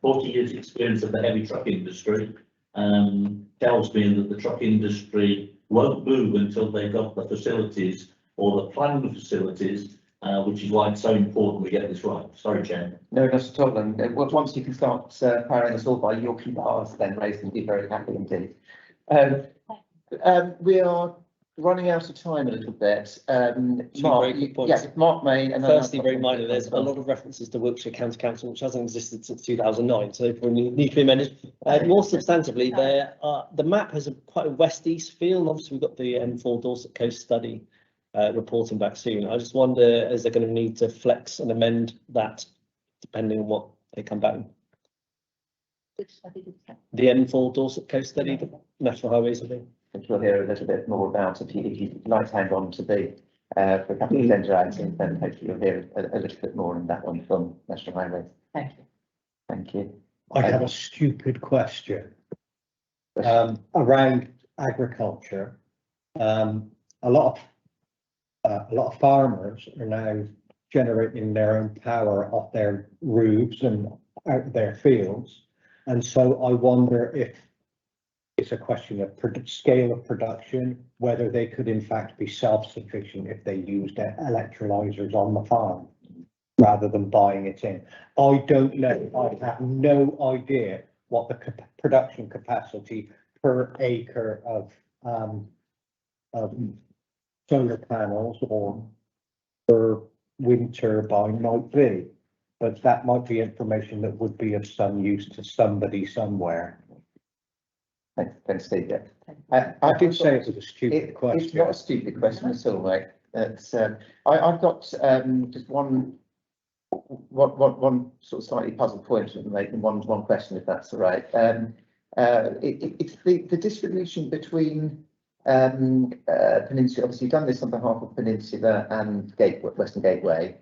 40 years experience of the heavy truck industry tells me that the truck industry won't move until they've got the facilities or the planned facilities, which is why it's so important we get this right. Sorry, Chair. No, not at all. And once you can start powering us all by Yorkie bars, then Ray's will be very happy indeed. We are running out of time a little bit. Mark, very quick points. yes, Mark May. And then Firstly, very minor, there's a lot of references to Wiltshire County Council, which hasn't existed since 2009, so they probably need to be amended. More substantively, the map has quite a west-east feel, and obviously we've got the M4 Dorset Coast study reporting back soon. I just wonder, is there going to need to flex and amend that depending on what they come back with? Which study did that? The M4 Dorset Coast study, the National Highways, I think. I think we'll hear a little bit more about if you'd like to hang on to the for a couple of agenda items, then hopefully you'll hear a little bit more on that one from National Highways. Thank you. Thank you. I have a stupid question around agriculture. A lot of farmers are now generating their own power off their roofs and out of their fields, and so I wonder if it's a question of scale of production, whether they could in fact be self-sufficient if they used electrolyzers on the farm rather than buying it in. I don't know. I have no idea what the production capacity per acre of solar panels or per wind turbine might be, but that might be information that would be of some use to somebody somewhere. Thanks, Steve. I did say it was a stupid question. It's not a stupid question at all, mate. It's, I've got just one sort of slightly puzzled point to make, and one question, if that's all right. It's the distribution between Peninsula. Obviously, you've done this on behalf of Peninsula and Western Gateway.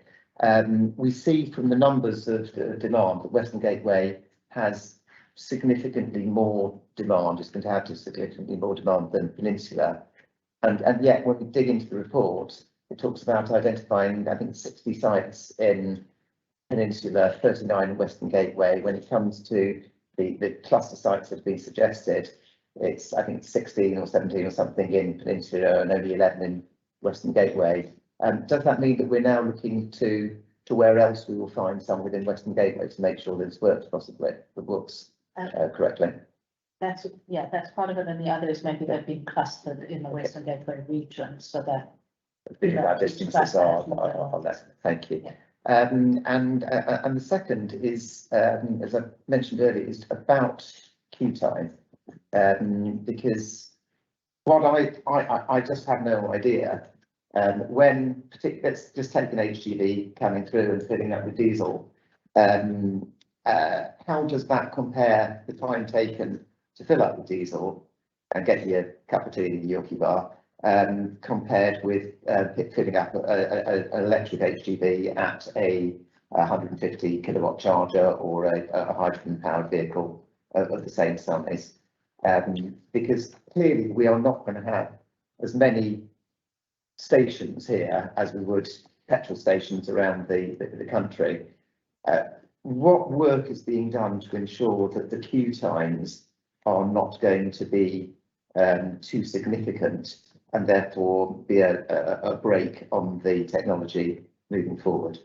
We see from the numbers of demand that Western Gateway has significantly more demand, is going to have significantly more demand than Peninsula, and yet when we dig into the report, it talks about identifying, I think, 60 sites in Peninsula, 39 in Western Gateway. When it comes to the cluster sites that have been suggested, it's, I think, 16 or 17 or something in Peninsula and only 11 in Western Gateway. Does that mean that we're now looking to where else we will find some within Western Gateway to make sure that this works possibly, the books correctly? That's part of it, and the other is maybe they've been clustered in the Western Gateway region, so that. Our distances are less. Thank you. Yeah. And the second is, as I mentioned earlier, is about queue time, because what I just have no idea when let's just take an HGV coming through and filling up with diesel. How does that compare the time taken to fill up with diesel and get your cup of tea in the Yorkie bar, compared with filling up an electric HGV at a 150 kilowatt charger or a hydrogen powered vehicle of the same size? Because clearly we are not going to have as many stations here as we would petrol stations around the country. What work is being done to ensure that the queue times are not going to be too significant and therefore be a break on the technology moving forward?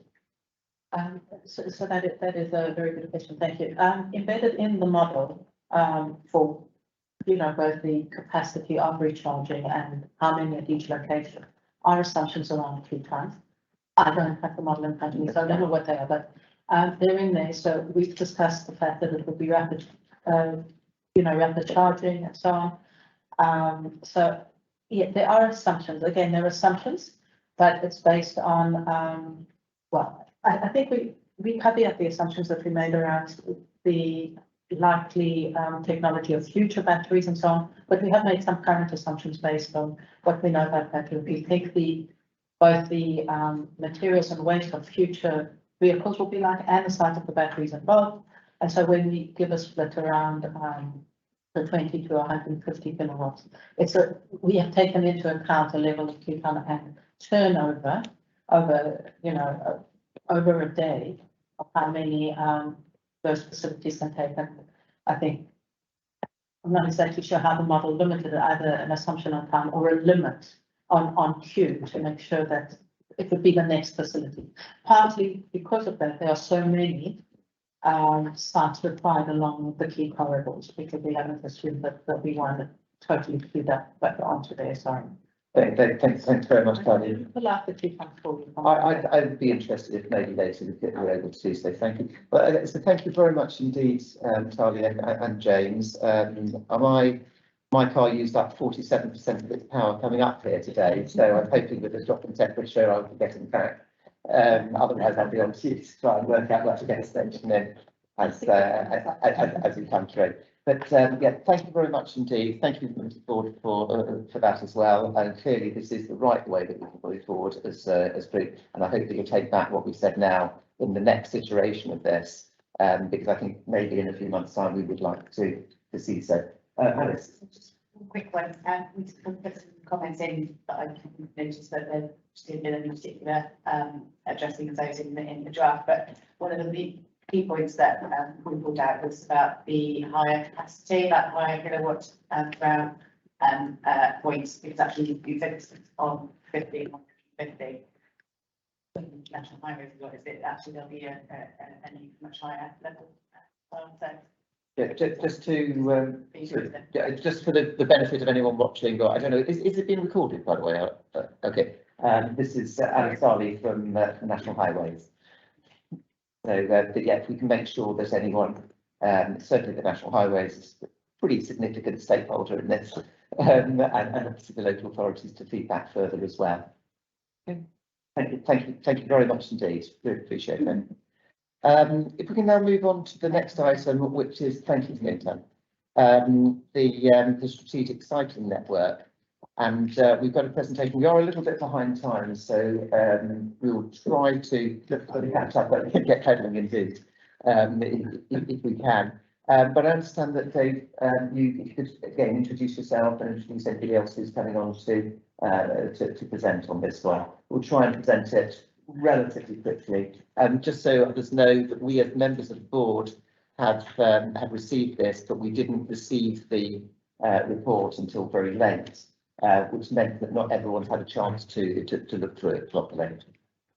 So that is a very good question. Thank you. Embedded in the model for both the capacity of recharging and how many at each location are assumptions around queue times. I don't have the model in front of me, so I don't know what they are, but They're in there, so we've discussed the fact that it would be rapid, rapid charging and so on. So, yeah, there are assumptions, again, there are assumptions, but it's based on, I think we cover up the assumptions that we made around the likely technology of future batteries and so on, but we have made some current assumptions based on what we know about battery. We think both the materials and weight of future vehicles will be like, and the size of the batteries involved. And so when we give a split around the 20 to 150 kilowatts, we have taken into account a level of Q-ton and turnover over a day of how many those facilities can take. And I think I'm not exactly sure how the model limited it, either an assumption on time or a limit on Q to make sure that it would be the next facility. Partly because of that, there are so many sites required along the key corridors, because we haven't assumed that we want to totally feed that back onto there. Sorry. Thanks very much, Tanya. I'd be interested if maybe later we're able to do so. Thank you. Well, so thank you very much indeed, Talia and James. My car used up 47% of its power coming up here today, so I'm hoping with the drop in temperature I'll be getting back. Otherwise I'll be on duty to try and work out where to get a station in as we come through. But yeah, thank you very much indeed. Thank you to the board for that as well. And clearly this is the right way that we can move forward as group. And I hope that you'll take back what we said now in the next iteration of this, because I think maybe in a few months' time we would like to see so. Alice. Just a quick one. We put some comments in, but I noticed that there didn't been any particular addressing of those in the draft. But one of the key points that we pulled out was about the higher capacity, that higher kilowatt points, because actually you focused on 50. National highways, what is it? Actually, there'll be a much higher level. So. Yeah, just for the benefit of anyone watching, or I don't know, is it being recorded, by the way? Okay, this is Alex Harley from National Highways. So, but yeah, if we can make sure that anyone, certainly the National Highways is a pretty significant stakeholder in this, and obviously the local authorities to feedback further as well. Okay. Thank you very much indeed. Really appreciate it. If we can now move on to the next item, which is, thank you, Nathan, the strategic cycling network. And we've got a presentation. We are a little bit behind time, so we'll try to catch up, but get pedaling indeed, if we can. But I understand that Dave, you could again introduce yourself and introduce anybody else who's coming on to present on this one. We'll try and present it relatively quickly, just so others know that we as members of the board have received this, but we didn't receive the report until very late, which meant that not everyone's had a chance to look through it properly.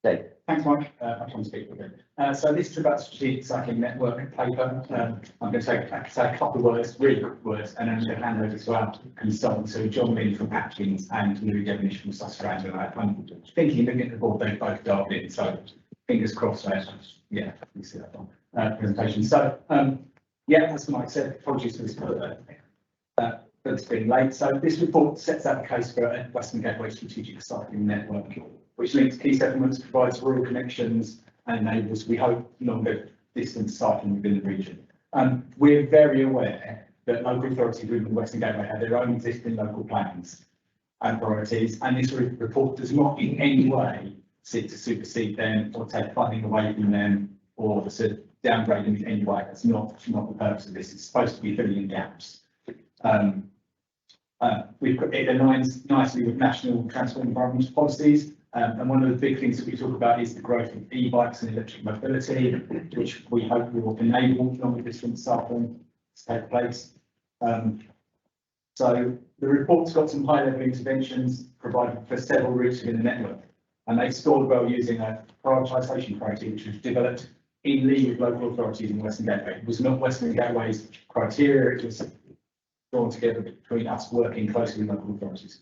Dave. Thanks, Mike. I can speak with it. So this is about strategic cycling network paper. I'm going to say a couple of words, really quick words, and then I'm going to hand over to our consultant, so John Lee from Atkins and Louis Devonish from Sussex. I'm thinking looking at the board, they both dialed in, so fingers crossed. Yeah, you see that one presentation. So yeah, as Mike said, apologies for this, but it's been late. So this report sets out the case for a Western Gateway strategic cycling network, which links key settlements, provides rural connections, and enables, we hope, longer distance cycling within the region. We're very aware that local authorities within the Western Gateway have their own existing local plans and priorities, and this report does not in any way seek to supersede them or take funding away from them or to downgrade them in any way. That's not the purpose of this. It's supposed to be filling in gaps. We've got it aligns nicely with national transport and environmental policies. And one of the big things that we talk about is the growth of e-bikes and electric mobility, which we hope will enable longer distance cycling to take place. So the report's got some high-level interventions provided for several routes within the network, and they scored well using a prioritisation criteria which was developed in league with local authorities in Western Gateway. It was not Western Gateway's criteria, it was drawn together between us working closely with local authorities.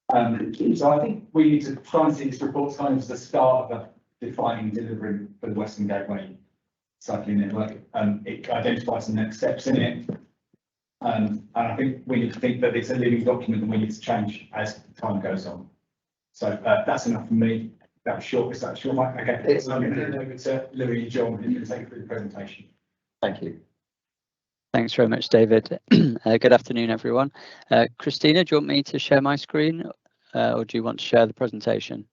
So I think we need to try and see this report kind of as the start of a defining delivering for the Western Gateway cycling network. It identifies the next steps in it. And I think we need to think that it's a living document and we need to change as time goes on. So that's enough for me. That was short. Is that short, Mike? Okay. So I'm going to hand over to Louis and John, who can take you through the presentation. Thank you. Thanks very much, David. Good afternoon, everyone. Christina, do you want me to share my screen or do you want to share the presentation?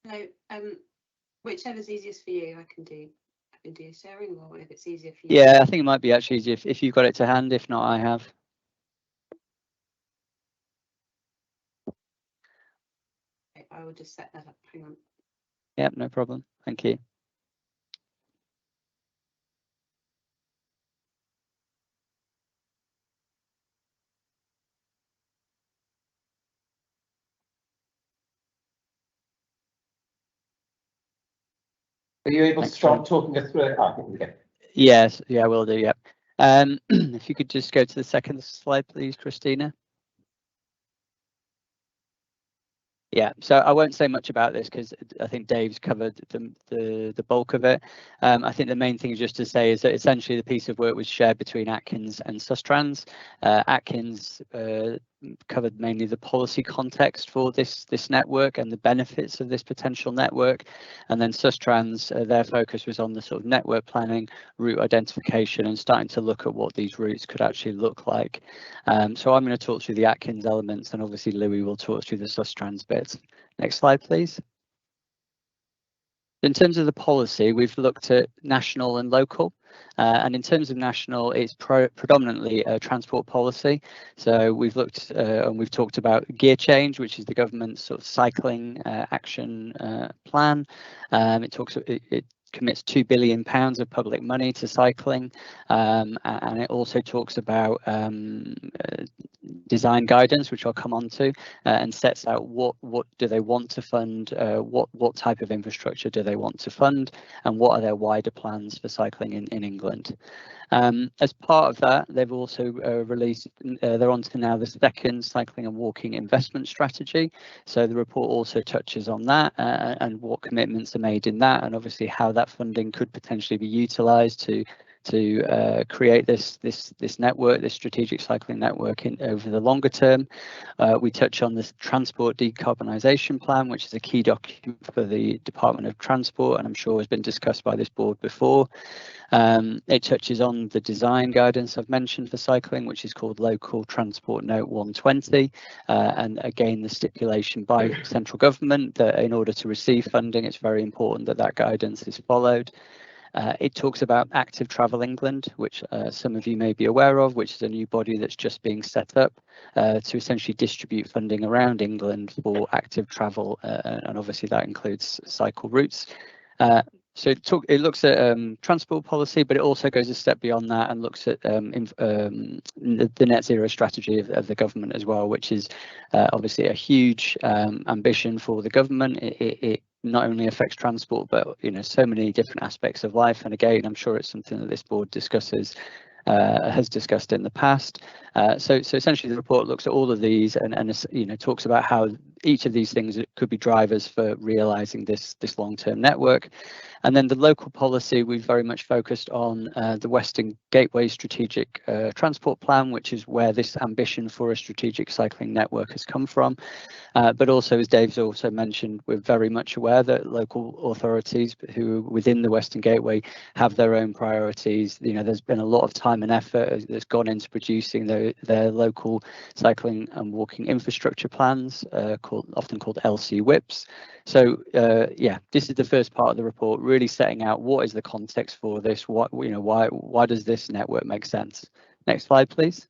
No, whichever's easiest for you, I can do sharing, or if it's easier for you. Yeah, I think it might be actually easier if you've got it to hand. If not, I have. Okay, I will just set that up. Hang on. Yep, no problem. Thank you. Are you able to start talking us through it? Oh, here we go. Yes, yeah, I will do. Yep. If you could just go to the second slide, please, Christina. Yeah, so I won't say much about this because I think Dave's covered the bulk of it. I think the main thing just to say is that essentially the piece of work was shared between Atkins and Sustrans. Atkins covered mainly the policy context for this network and the benefits of this potential network, and then Sustrans, their focus was on the sort of network planning, route identification, and starting to look at what these routes could actually look like. So I'm going to talk through the Atkins elements, and obviously Louis will talk through the Sustrans bits. Next slide, please. In terms of the policy, we've looked at national and local. And in terms of national, it's predominantly a transport policy. So we've looked and we've talked about gear change, which is the government's sort of cycling action plan. It commits £2 billion of public money to cycling, and it also talks about design guidance, which I'll come on to, and sets out what do they want to fund, what type of infrastructure do they want to fund, and what are their wider plans for cycling in England. As part of that, they've also released, they're on to now the second cycling and walking investment strategy. So the report also touches on that and what commitments are made in that, and obviously how that funding could potentially be utilised to create this network, this strategic cycling network over the longer term. We touch on this transport decarbonisation plan, which is a key document for the Department of Transport, and I'm sure has been discussed by this board before. It touches on the design guidance I've mentioned for cycling, which is called Local Transport Note 120, and again the stipulation by central government that in order to receive funding, it's very important that that guidance is followed. It talks about Active Travel England, which some of you may be aware of, which is a new body that's just being set up to essentially distribute funding around England for active travel, and obviously that includes cycle routes. So it looks at transport policy, but it also goes a step beyond that and looks at the net zero strategy of the government as well, which is obviously a huge ambition for the government. It not only affects transport, but so many different aspects of life. And again, I'm sure it's something that this board has discussed in the past. So essentially the report looks at all of these and talks about how each of these things could be drivers for realizing this long-term network. And then the local policy, we've very much focused on the Western Gateway Strategic Transport Plan, which is where this ambition for a strategic cycling network has come from. But also, as Dave's also mentioned, we're very much aware that local authorities who within the Western Gateway have their own priorities. There's been a lot of time and effort that's gone into producing their local cycling and walking infrastructure plans, often called LC WIPs. So yeah, this is the first part of the report, really setting out what is the context for this, why does this network make sense? Next slide, please.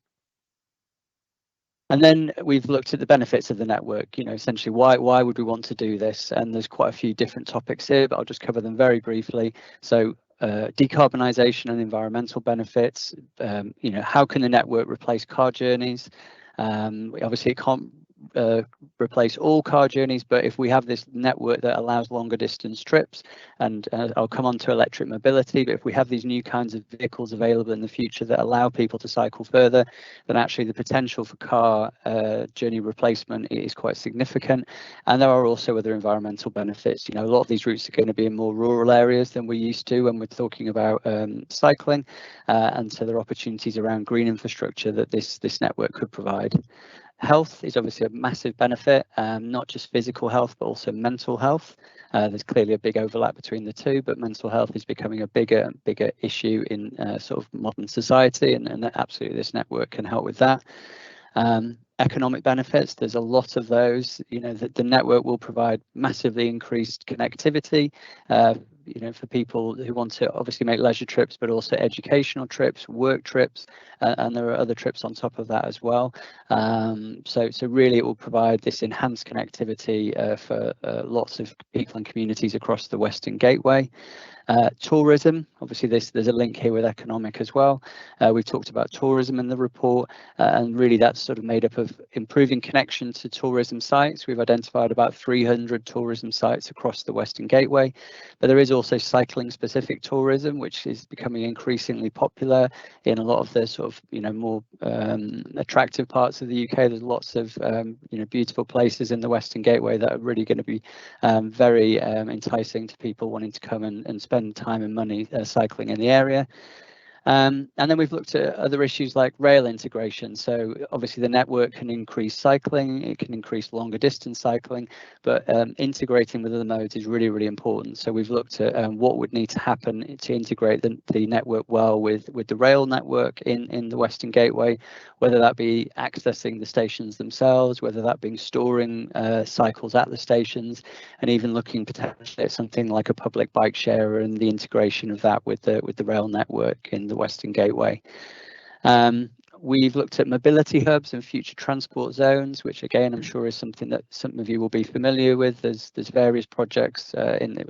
And then we've looked at the benefits of the network, essentially why would we want to do this? And there's quite a few different topics here, but I'll just cover them very briefly. So decarbonisation and environmental benefits, how can the network replace car journeys? Obviously it can't replace all car journeys, but if we have this network that allows longer distance trips, and I'll come on to electric mobility, but if we have these new kinds of vehicles available in the future that allow people to cycle further, then actually the potential for car journey replacement is quite significant. And there are also other environmental benefits. You know, a lot of these routes are going to be in more rural areas than we used to when we're talking about cycling, and so there are opportunities around green infrastructure that this network could provide. Health is obviously a massive benefit, not just physical health, but also mental health. There's clearly a big overlap between the two, but mental health is becoming a bigger issue in sort of modern society, and absolutely this network can help with that. Economic benefits, there's a lot of those. You know, the network will provide massively increased connectivity, you know, for people who want to obviously make leisure trips, but also educational trips, work trips, and there are other trips on top of that as well. So really it will provide this enhanced connectivity for lots of people and communities across the Western Gateway. Tourism, obviously there's a link here with economic as well. We've talked about tourism in the report, and really that's sort of made up of improving connection to tourism sites. We've identified about 300 tourism sites across the Western Gateway, but there is also cycling specific tourism, which is becoming increasingly popular in a lot of the sort of, you know, more attractive parts of the UK. There's lots of you know, beautiful places in the Western Gateway that are really going to be very enticing to people wanting to come and spend time and money cycling in the area. And then we've looked at other issues like rail integration. So obviously the network can increase cycling, it can increase longer distance cycling, but integrating with other modes is really, really important. So we've looked at what would need to happen to integrate the network well with the rail network in the Western Gateway, whether that be accessing the stations themselves, whether that being storing cycles at the stations, and even looking potentially at something like a public bike share and the integration of that with the rail network in the Western Gateway. We've looked at mobility hubs and future transport zones, which again I'm sure is something that some of you will be familiar with. There's various projects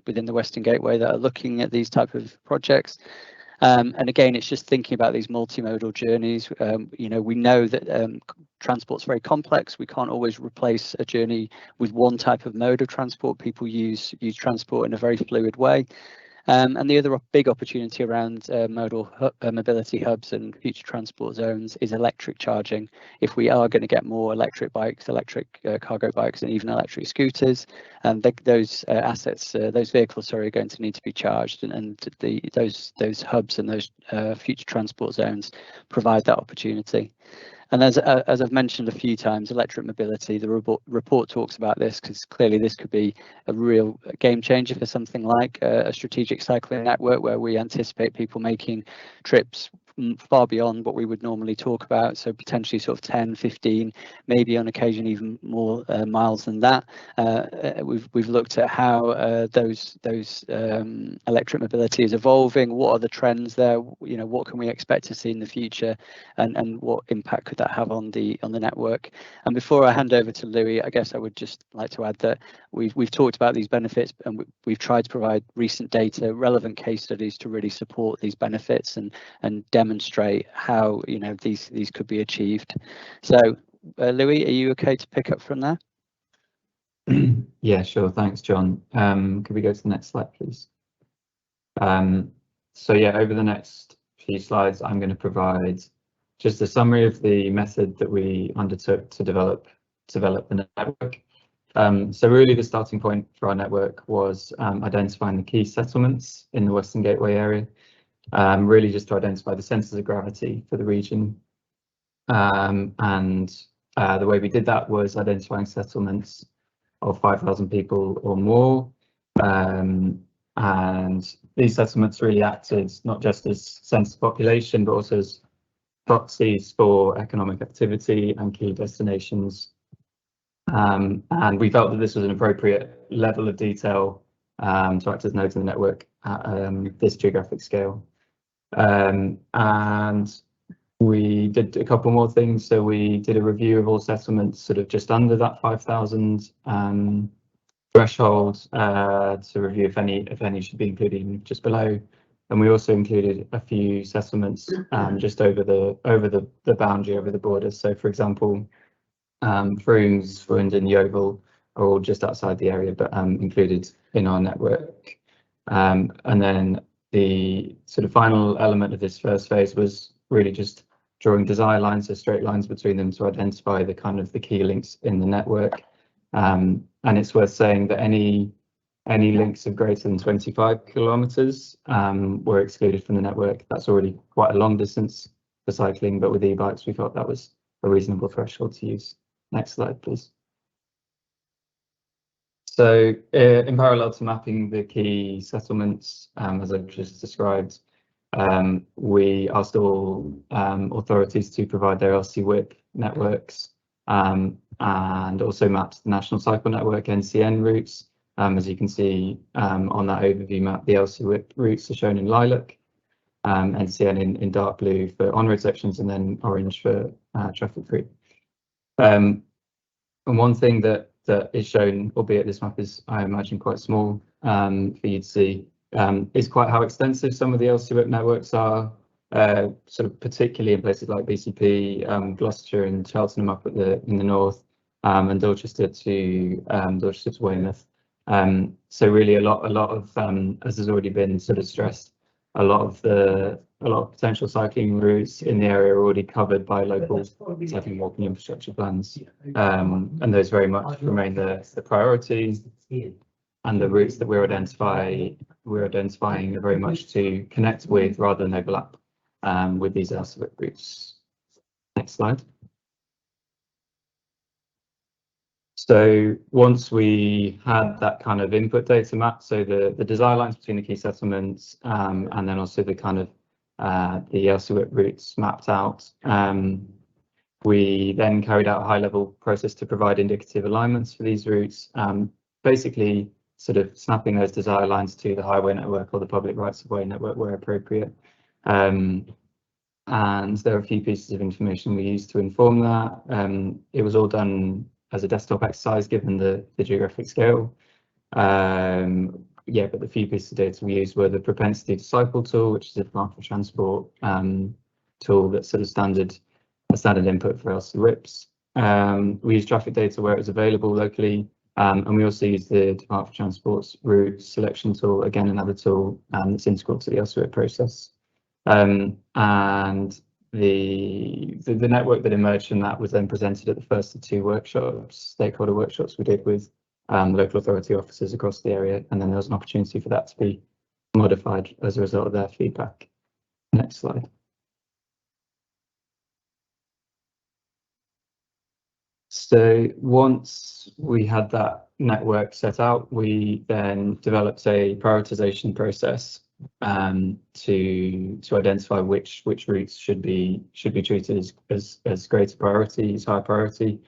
within the Western Gateway that are looking at these type of projects. And again, it's just thinking about these multimodal journeys. You know, we know that transport's very complex. We can't always replace a journey with one type of mode of transport. People use transport in a very fluid way. And the other big opportunity around modal mobility hubs and future transport zones is electric charging. If we are going to get more electric bikes, electric cargo bikes, and even electric scooters, and those vehicles are going to need to be charged, and those hubs and those future transport zones provide that opportunity. And as I've mentioned a few times, electric mobility, the report talks about this because clearly this could be a real game changer for something like a strategic cycling network, where we anticipate people making trips far beyond what we would normally talk about, so potentially sort of 10, 15, maybe on occasion even more miles than that. We've looked at how those electric mobility is evolving. What are the trends there? You know, what can we expect to see in the future, and what impact could that have on the network? And before I hand over to Louis, I guess I would just like to add that we've talked about these benefits, and we've tried to provide recent data, relevant case studies to really support these benefits and demonstrate how, you know, these could be achieved. So Louis, are you okay to pick up from there? Yeah, sure. Thanks, John. Could we go to the next slide, please? So yeah, over the next few slides, I'm going to provide just a summary of the method that we undertook to develop the network. So really the starting point for our network was identifying the key settlements in the Western Gateway area, really just to identify the centres of gravity for the region. And the way we did that was identifying settlements of 5,000 people or more. And these settlements really acted not just as centres of population, but also as proxies for economic activity and key destinations. And we felt that this was an appropriate level of detail to act as nodes in the network at this geographic scale. And we did a couple more things. So we did a review of all settlements sort of just under that 5,000 threshold to review if any should be included even just below. And we also included a few settlements just over the boundary, over the borders. So for example, Froomes, Swindon, Yeovil are all just outside the area, but included in our network. And then the sort of final element of this first phase was really just drawing desire lines, so straight lines between them to identify the kind of the key links in the network. And it's worth saying that any links of greater than 25 kilometres were excluded from the network. That's already quite a long distance for cycling, but with e-bikes, we thought that was a reasonable threshold to use. Next slide, please. So in parallel to mapping the key settlements, as I've just described, we asked all authorities to provide their LC WIP networks and also mapped the National Cycle Network NCN routes. As you can see on that overview map, the LC WIP routes are shown in lilac, NCN in dark blue for on-road sections, and then orange for traffic free. And one thing that is shown, albeit this map is, I imagine, quite small for you to see, is quite how extensive some of the LC WIP networks are, sort of particularly in places like BCP, Gloucestershire and Cheltenham up in the north, and Dorchester to Weymouth. So really a lot of, as has already been sort of stressed, a lot of potential cycling routes in the area are already covered by local cycling walking infrastructure plans, and those very much remain the priority. And the routes that we're identifying are very much to connect with rather than overlap with these LC WIP routes. Next slide. So once we had that kind of input data map, so the desire lines between the key settlements, and then also the kind of the LC WIP routes mapped out, we then carried out a high-level process to provide indicative alignments for these routes, basically sort of snapping those desire lines to the highway network or the public rights-of-way network where appropriate. And there are a few pieces of information we used to inform that. It was all done as a desktop exercise given the geographic scale. Yeah, but the few pieces of data we used were the propensity to cycle tool, which is a demand for transport tool that's sort of a standard input for LC WIPs. We used traffic data where it was available locally, and we also used the Department for Transport's route selection tool, again another tool that's integral to the LC WIP process. And the network that emerged from that was then presented at the first of two stakeholder workshops we did with local authority officers across the area, and then there was an opportunity for that to be modified as a result of their feedback. Next slide. So once we had that network set out, we then developed a prioritization process to identify which routes should be treated as greater priority, as high priority.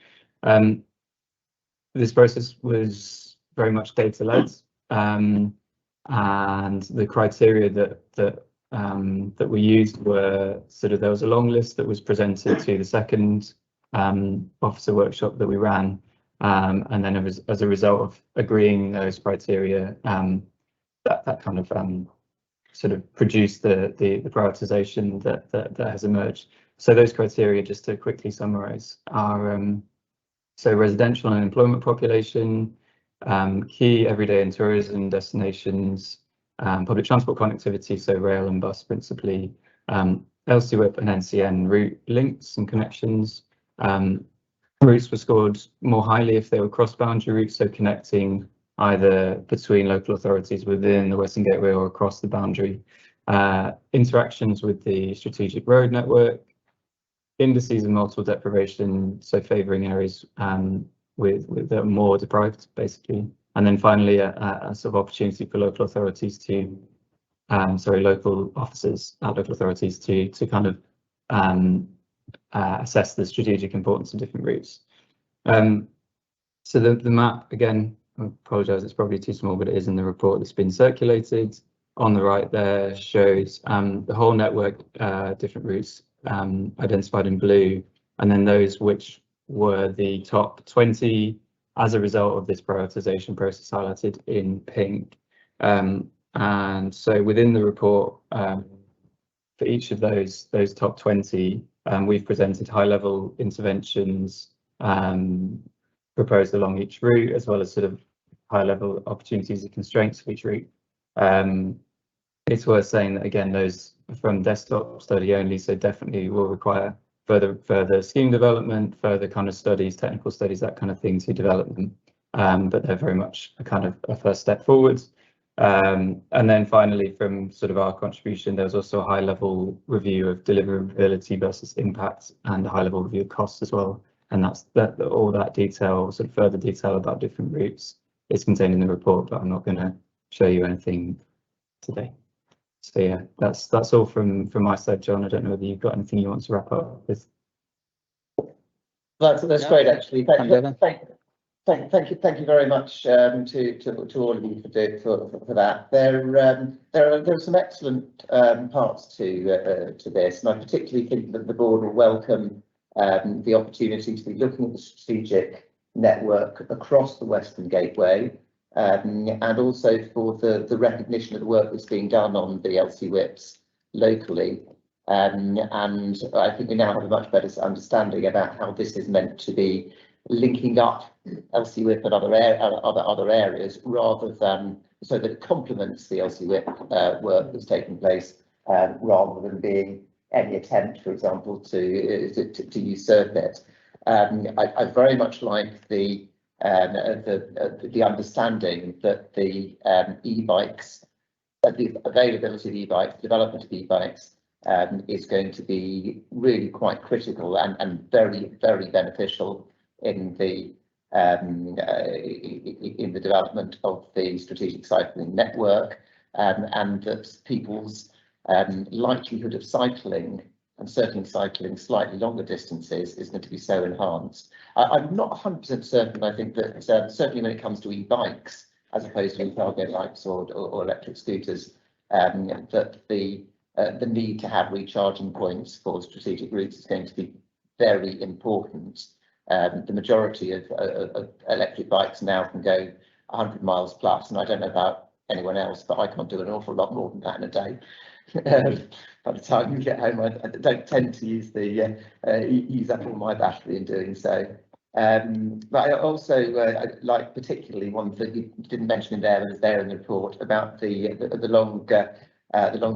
This process was very much data led, and the criteria that we used were sort of, there was a long list that was presented to the second officer workshop that we ran, and then it was as a result of agreeing those criteria that kind of sort of produced the prioritization that has emerged. So those criteria, just to quickly summarize, are so residential and employment population, key everyday and tourism destinations, public transport connectivity, so rail and bus principally, LC WIP and NCN route links and connections. Routes were scored more highly if they were cross-boundary routes, so connecting either between local authorities within the Western Gateway or across the boundary. Interactions with the strategic road network, indices of multiple deprivation, so favouring areas with that are more deprived, basically. And then finally, a sort of opportunity for local authorities to, local officers at local authorities to kind of assess the strategic importance of different routes. So the map, again, I apologise, it's probably too small, but it is in the report that's been circulated. On the right there shows the whole network, different routes identified in blue, and then those which were the top 20 as a result of this prioritisation process highlighted in pink. And so within the report, for each of those top 20, we've presented high-level interventions proposed along each route, as well as sort of high level opportunities and constraints for each route. It's worth saying that again, those are from desktop study only, so definitely will require further scheme development, further kind of studies, technical studies, that kind of thing to develop them. But they're very much a kind of a first step forwards. And then finally, from sort of our contribution, there was also a high level review of deliverability versus impact and a high level review of costs as well. And all that detail, sort of further detail about different routes is contained in the report, but I'm not going to show you anything today. So yeah, that's all from my side, John. I don't know whether you've got anything you want to wrap up with. That's great, actually. Thank you very much to all of you for that. There are some excellent parts to this, and I particularly think that the board will welcome the opportunity to be looking at the strategic network across the Western Gateway, and also for the recognition of the work that's being done on the LCWIPs locally. And I think we now have a much better understanding about how this is meant to be linking up LCWIP and other areas, rather than so that it complements the LCWIP work that's taking place, rather than being any attempt, for example, to usurp it. I very much like the understanding that the e-bikes, the availability of e-bikes, development of e-bikes, is going to be really quite critical and very beneficial in the development of the strategic cycling network, and that people's likelihood of cycling, and certainly cycling slightly longer distances, is going to be so enhanced. I'm not 100% certain. I think that certainly when it comes to e-bikes, as opposed to cargo bikes or electric scooters, that the need to have recharging points for strategic routes is going to be very important. The majority of electric bikes now can go 100 miles plus, and I don't know about anyone else, but I can't do an awful lot more than that in a day. By the time you get home, I don't tend to use up all my battery in doing so. But I also like particularly one that you didn't mention in there, but is there in the report, about the long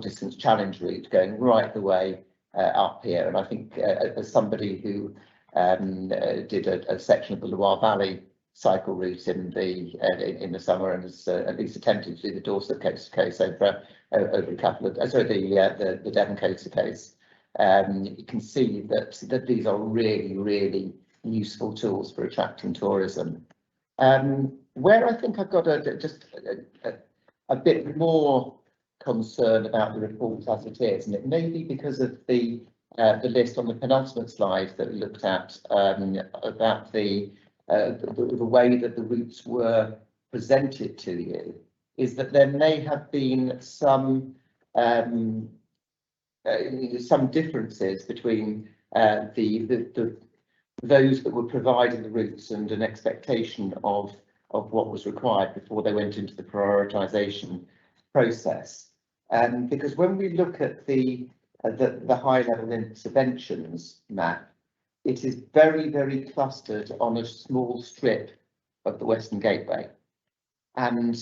distance challenge route going right the way up here. And I think as somebody who did a section of the Loire Valley cycle route in the summer, and has at least attempted to do the Dorset coast to coast over a couple of the Devon coast to coast, you can see that these are really useful tools for attracting tourism. Where I think I've got a bit more concern about the report as it is, and it may be because of the list on the penultimate slide that we looked at, about the way that the routes were presented to you, is that there may have been some differences between those that were providing the routes and an expectation of what was required before they went into the prioritisation process. Because when we look at the high level interventions map, it is very clustered on a small strip of the Western Gateway, and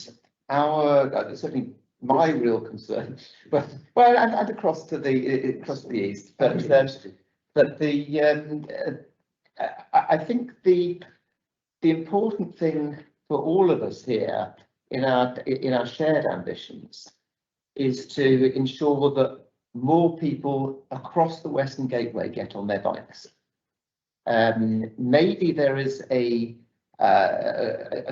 certainly my real concern, and across to the east, but I think the important thing for all of us here in our shared ambitions is to ensure that more people across the Western Gateway get on their bikes. Maybe there is a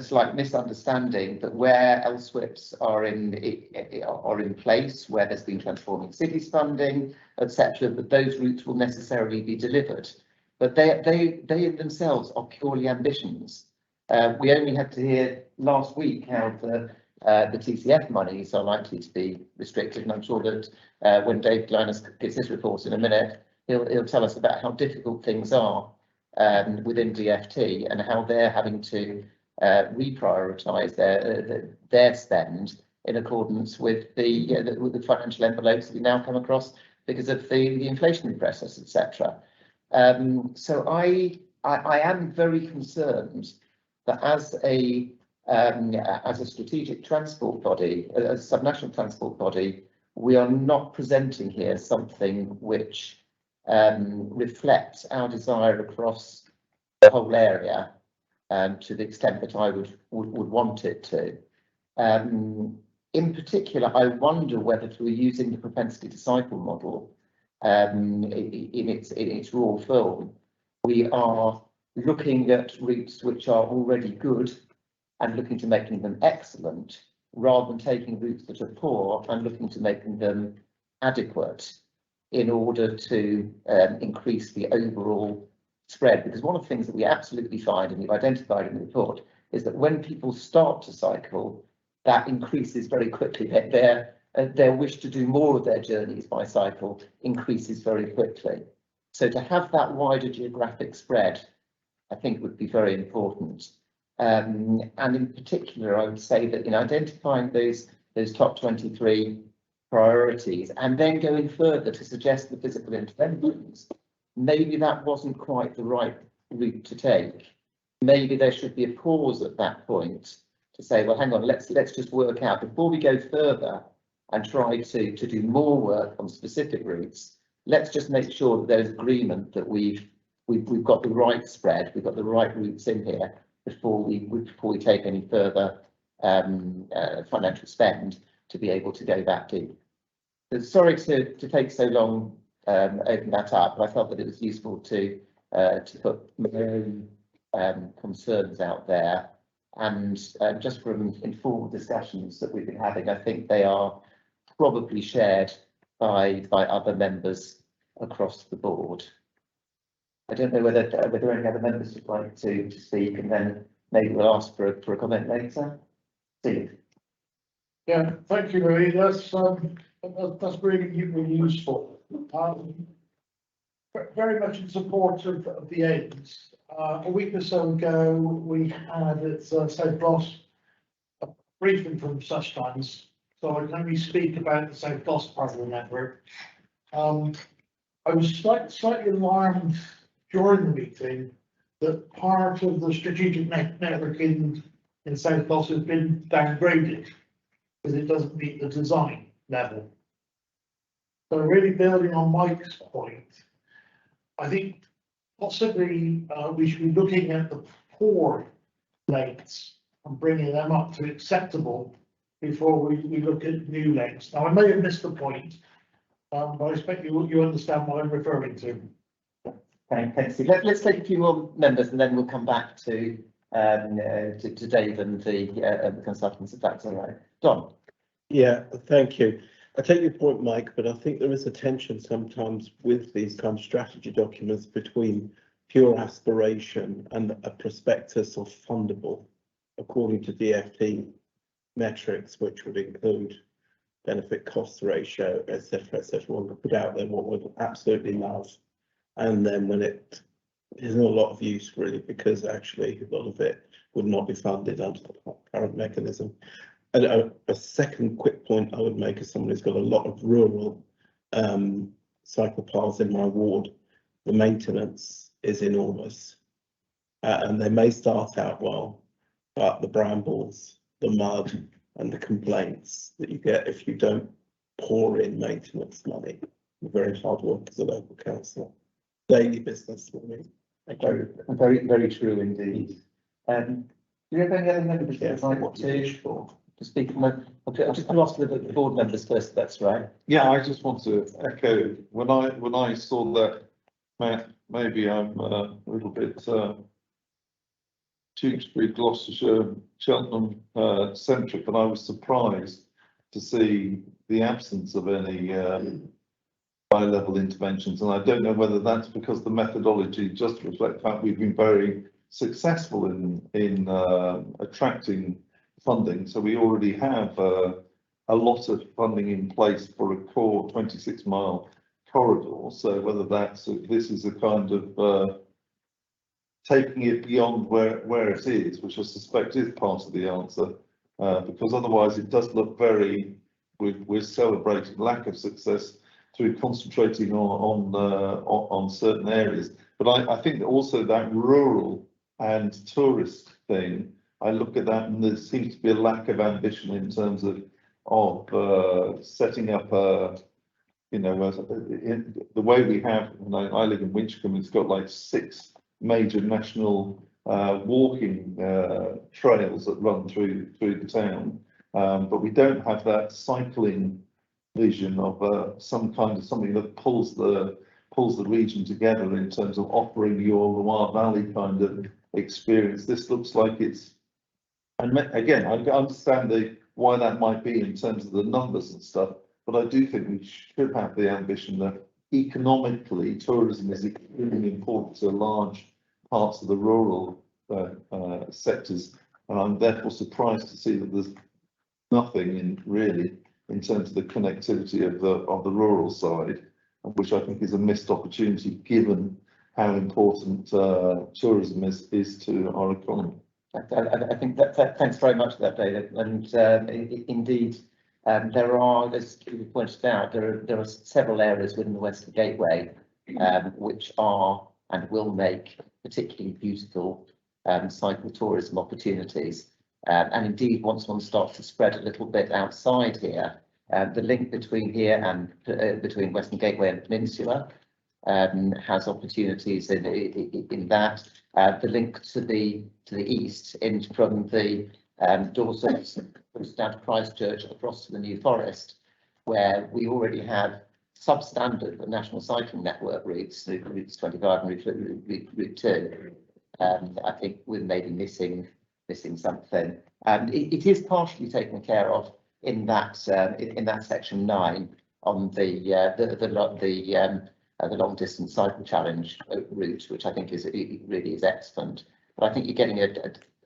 slight misunderstanding that where LSWIPs are in place, where there's been Transforming Cities funding, etc., that those routes will necessarily be delivered. But they themselves are purely ambitions. We only had to hear last week how the TCF monies are likely to be restricted, and I'm sure that when Dave Glynis gives his report in a minute, he'll tell us about how difficult things are within DFT, and how they're having to reprioritise their spend in accordance with the financial envelopes that we now come across because of the inflationary pressures, etc. So I am very concerned that as a strategic transport body, as a subnational transport body, we are not presenting here something which reflects our desire across the whole area to the extent that I would want it to. In particular, I wonder whether through using the propensity to cycle model in its raw form, we are looking at routes which are already good and looking to making them excellent, rather than taking routes that are poor and looking to making them adequate in order to increase the overall spread. Because one of the things that we absolutely find, and we've identified in the report, is that when people start to cycle, that increases very quickly. Their wish to do more of their journeys by cycle increases very quickly. So to have that wider geographic spread, I think would be very important. And in particular, I would say that in identifying those top 23 priorities and then going further to suggest the physical interventions, maybe that wasn't quite the right route to take. Maybe there should be a pause at that point to say, well, hang on, let's just work out before we go further and try to do more work on specific routes. Let's just make sure that there's agreement that we've got the right spread, we've got the right routes in here before we take any further financial spend to be able to go that deep. So sorry to take so long opening that up, but I felt that it was useful to put my own concerns out there, and just from informal discussions that we've been having, I think they are probably shared by other members across the board. I don't know whether any other members would like to speak, and then maybe we'll ask for a comment later. Steve. Yeah, thank you, Marie. That's really useful. Very much in support of the aims. A week or so ago, we had at South Gloss a briefing from such times, so I can only speak about the South Gloss part of the network. I was slightly alarmed during the meeting that part of the strategic network in South Gloss has been downgraded because it doesn't meet the design level. So really building on Mike's point, I think possibly we should be looking at the poor lanes and bringing them up to acceptable before we look at new lanes. Now, I may have missed the point, but I expect you understand what I'm referring to. Thanks, Steve. Let's take a few more members and then we'll come back to Dave and the consultants, if that's all right. Don. Yeah, thank you. I take your point, Mike, but I think there is a tension sometimes with these kind of strategy documents between pure aspiration and a prospectus of fundable, according to DFT metrics, which would include benefit cost ratio, etc., etc. We'll put out there what we'd absolutely love, and then when it isn't a lot of use really, because actually a lot of it would not be funded under the current mechanism. And a second quick point I would make as someone who's got a lot of rural cycle paths in my ward, the maintenance is enormous, and they may start out well, but the brambles, the mud and the complaints that you get if you don't pour in maintenance money, very hard work as a local councillor, daily business for me. Very true indeed. Do you have any other members that would like to speak? I'll just ask the board members first, if that's right. Yeah, I just want to echo when I saw that map. Maybe I'm a little bit Tewkesbury, Gloucestershire, Cheltenham centric, but I was surprised to see the absence of any high-level interventions, and I don't know whether that's because the methodology just reflects the fact we've been very successful in attracting funding, so we already have a lot of funding in place for a core 26-mile corridor. So whether this is a kind of taking it beyond where it is, which I suspect is part of the answer, because otherwise it does look very, we're celebrating lack of success through concentrating on certain areas. But I think that also that rural and tourist thing, I look at that and there seems to be a lack of ambition in terms of setting up the way we have. I live in Winchcombe. It's got like 6 major national walking trails that run through the town, but we don't have that cycling vision of something that pulls the region together in terms of offering your Loire Valley kind of experience. This looks like it's, and again, I understand why that might be in terms of the numbers and stuff, but I do think we should have the ambition that economically tourism is extremely important to large parts of the rural sectors, and I'm therefore surprised to see that there's nothing really in terms of the connectivity of the rural side, which I think is a missed opportunity given how important tourism is to our economy. I think that thanks very much for that, David. And indeed, there are, as you pointed out, there are several areas within the Western Gateway which are and will make particularly beautiful cycle tourism opportunities. And indeed, once one starts to spread a little bit outside here, the link between here and between Western Gateway and Peninsula has opportunities in that. The link to the east from the Dorset down to Christchurch across to the New Forest, where we already have substandard national cycling network routes, routes 25 and route 2. I think we're maybe missing something. It is partially taken care of in that section 9 on the long distance cycle challenge route, which I think really is excellent. But I think you're getting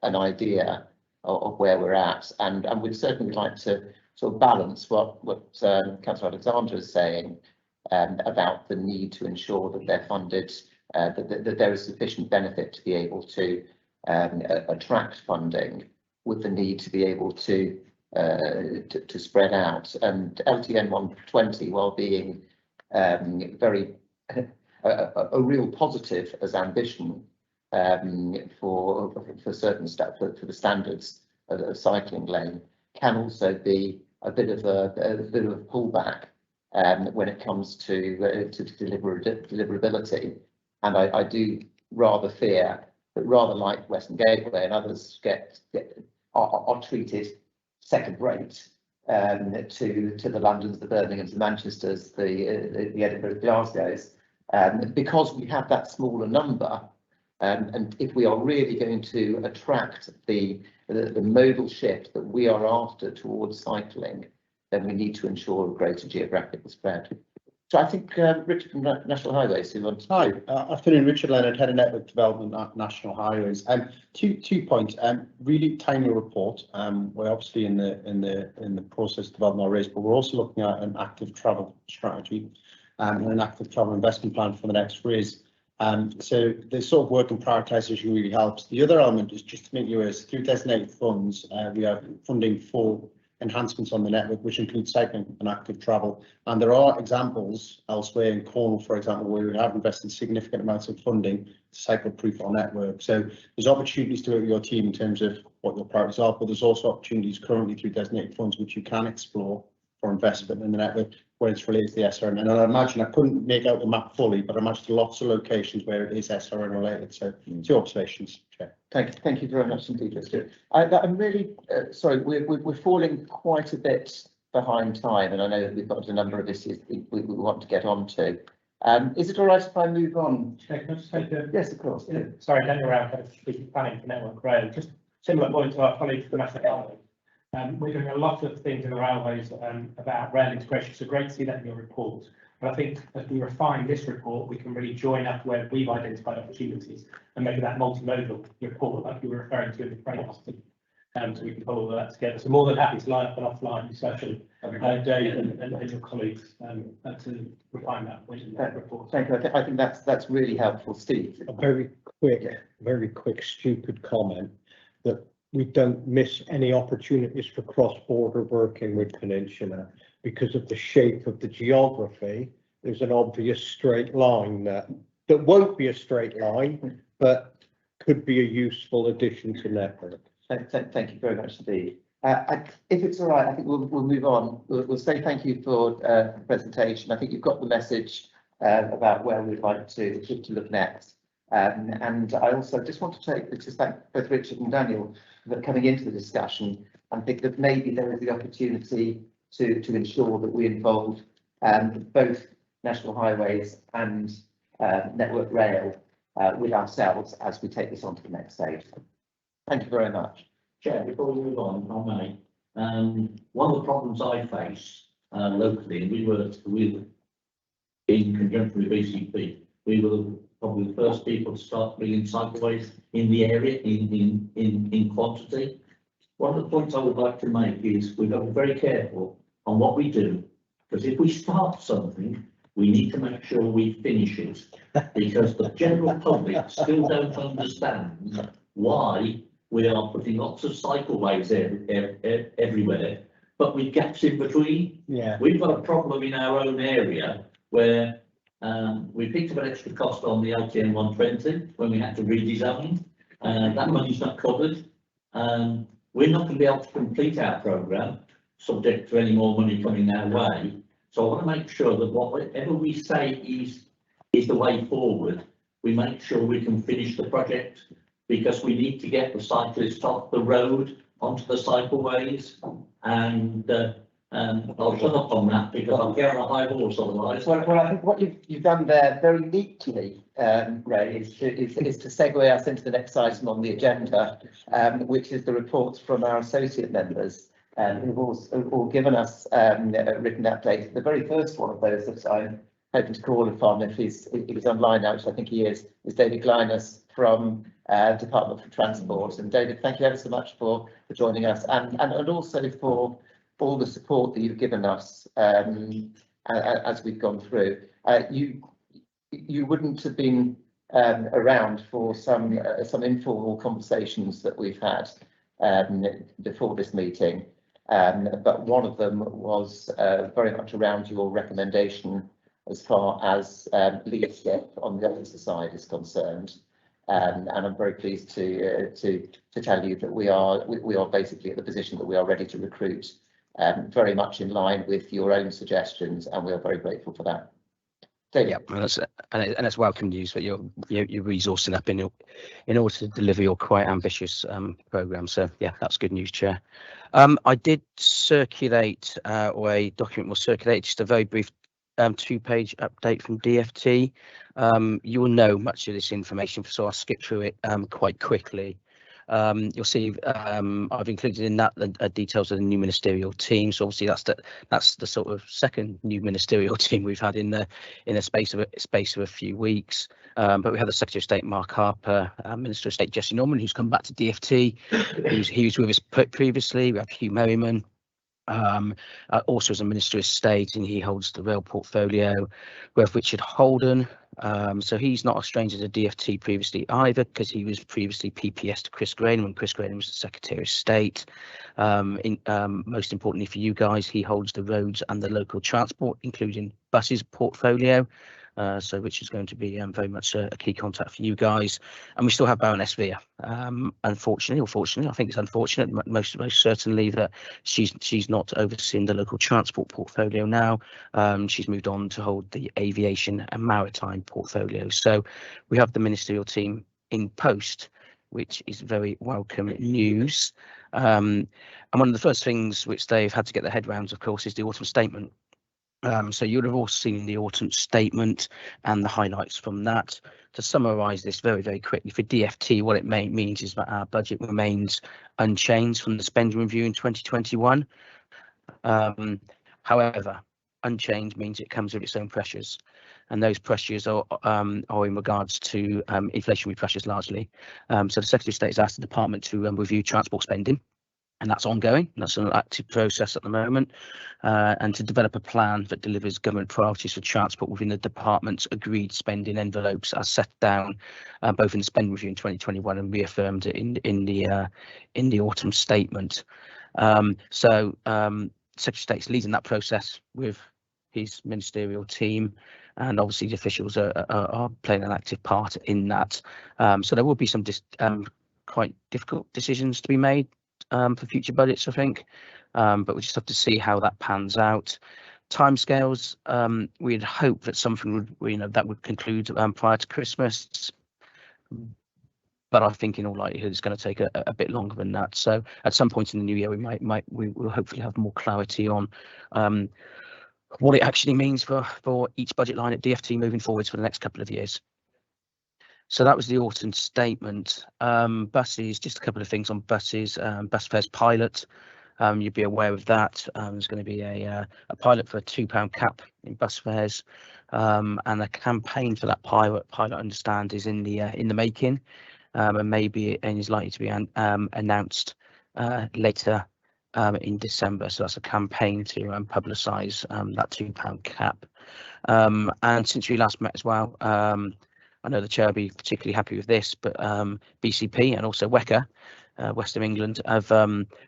an idea of where we're at, and we'd certainly like to sort of balance what Councillor Alexander is saying about the need to ensure that they're funded, that there is sufficient benefit to be able to attract funding, with the need to be able to spread out. And LTN 120, while being very a real positive as ambition for certain stuff, for the standards of a cycling lane, can also be a bit of a pullback when it comes to deliverability. And I do rather fear that, rather like Western Gateway and others are treated second rate to the Londons, the Birminghams, the Manchesters, the Edinburgh, Glasgows, because we have that smaller number. And if we are really going to attract the modal shift that we are after towards cycling, then we need to ensure a greater geographical spread. So I think Richard from National Highways, who wants to... Hi, afternoon, Richard Leonard, Head of Network Development at National Highways. 2 points. Really timely report. We're obviously in the process of developing our race, but we're also looking at an active travel strategy and an active travel investment plan for the next race. So the sort of work and prioritisation really helps. The other element is just to make you aware, through designated funds, we have funding for enhancements on the network, which include cycling and active travel. And there are examples elsewhere in Cornwall, for example, where we have invested significant amounts of funding to cycle-proof our network. So there's opportunities to work with your team in terms of what your priorities are, but there's also opportunities currently through designated funds which you can explore for investment in the network where it's related to the SRN. And I imagine, I couldn't make out the map fully, but I imagine lots of locations where it is SRN related. So 2 observations, Chair. Thank you very much indeed, Richard. I'm really sorry, we're falling quite a bit behind time, and I know that we've got a number of issues we want to get on to. Is it all right if I move on? Can I just take a... Yes, of course. Yeah. Sorry, Daniel Round, Head of Strategic Planning for Network Rail. Just similar point to our colleagues from National Highways. We're doing a lot of things in the railways about rail integration, so great to see that in your report. But I think as we refine this report, we can really join up where we've identified opportunities and make that multimodal report like you were referring to in the framework. So we can pull all of that together. So more than happy to line up an offline discussion, Dave and your colleagues to refine that report. Thank you. I think that's really helpful, Steve. A very quick, stupid comment that we don't miss any opportunities for cross-border working with Peninsula. because of the shape of the geography, there's an obvious straight line that won't be a straight line, but could be a useful addition to network. Thank you very much indeed. If it's all right, I think we'll move on. We'll say thank you for the presentation. I think you've got the message about where we'd like to look next. And I also just want to thank both Richard and Daniel for coming into the discussion, and think that maybe there is the opportunity to ensure that we involve both National Highways and Network Rail with ourselves as we take this on to the next stage. Thank you very much. Chair, before we move on, if I may, one of the problems I face locally, and we were in conjunction with BCP, we were probably the first people to start bringing cycleways in the area in quantity. One of the points I would like to make is we've got to be very careful on what we do, because if we start something, we need to make sure we finish it, because the general public still don't understand why we are putting lots of cycleways everywhere, but with gaps in between. Yeah. We've got a problem in our own area where we picked up an extra cost on the LTN 120 when we had to redesign. That money's not covered. We're not going to be able to complete our programme subject to any more money coming our way. So I want to make sure that whatever we say is the way forward, we make sure we can finish the project, because we need to get the cyclists off the road onto the cycleways. And I'll shut up on that because I'll get on a high horse otherwise. Well, I think what you've done there very neatly, Ray, is to segue us into the next item on the agenda, which is the reports from our associate members, who've all given us a written update. The very first one of those that I'm hoping to call upon, if he's online now, which I think he is David Glynas from Department for Transport. And David, thank you ever so much for joining us, and also for all the support that you've given us as we've gone through. You wouldn't have been around for some informal conversations that we've had before this meeting, but one of them was very much around your recommendation as far as leadership on the officer side is concerned. And I'm very pleased to tell you that we are basically at the position that we are ready to recruit, very much in line with your own suggestions, and we are very grateful for that. David. Yeah, and that's welcome news that you're resourcing up in order to deliver your quite ambitious programme. So yeah, that's good news, Chair. I did circulate, or a document was circulated, just a very brief 2-page update from DFT. You will know much of this information, so I'll skip through it quite quickly. You'll see I've included in that the details of the new ministerial team. So obviously that's the sort of second new ministerial team we've had in the space of a few weeks. But we have the Secretary of State Mark Harper, Minister of State Jesse Norman, who's come back to DFT. He was with us previously. We have Hugh Merriman, also as a Minister of State, and he holds the rail portfolio. We have Richard Holden. So he's not a stranger to DFT previously either, because he was previously PPS to Chris Graham when Chris Graham was the Secretary of State. Most importantly for you guys, he holds the roads and the local transport, including buses portfolio. So Richard's going to be very much a key contact for you guys. And we still have Baroness Vere. Unfortunately, or fortunately, I think it's unfortunate, most certainly, that she's not overseeing the local transport portfolio now. She's moved on to hold the aviation and maritime portfolio. So we have the ministerial team in post, which is very welcome news. And one of the first things which they've had to get their head around, of course, is the autumn statement. So you would have all seen the autumn statement and the highlights from that. To summarise this very, very quickly, for DFT, what it means is that our budget remains unchanged from the spending review in 2021. However, unchanged means it comes with its own pressures, and those pressures are in regards to inflationary pressures largely. So the Secretary of State has asked the department to review transport spending, and that's ongoing. That's an active process at the moment, and to develop a plan that delivers government priorities for transport within the department's agreed spending envelopes as set down both in the spending review in 2021 and reaffirmed in the autumn statement. Secretary of State's leading that process with his ministerial team, and obviously the officials are playing an active part in that. So there will be some quite difficult decisions to be made for future budgets, I think, but we just have to see how that pans out. Timescales, we'd hope that something would, that would conclude prior to Christmas, but I think in all likelihood it's going to take a bit longer than that. So at some point in the new year, we will hopefully have more clarity on what it actually means for each budget line at DfT moving forwards for the next couple of years. So that was the autumn statement. Buses, just a couple of things on buses. Bus fares pilot, you'd be aware of that. There's going to be a pilot for a £2 cap in bus fares, and a campaign for that pilot, I understand, is in the making, and is likely to be announced later in December. So that's a campaign to publicise that £2 cap. And since we last met as well, I know the chair will be particularly happy with this, but BCP and also WECA, Western England, have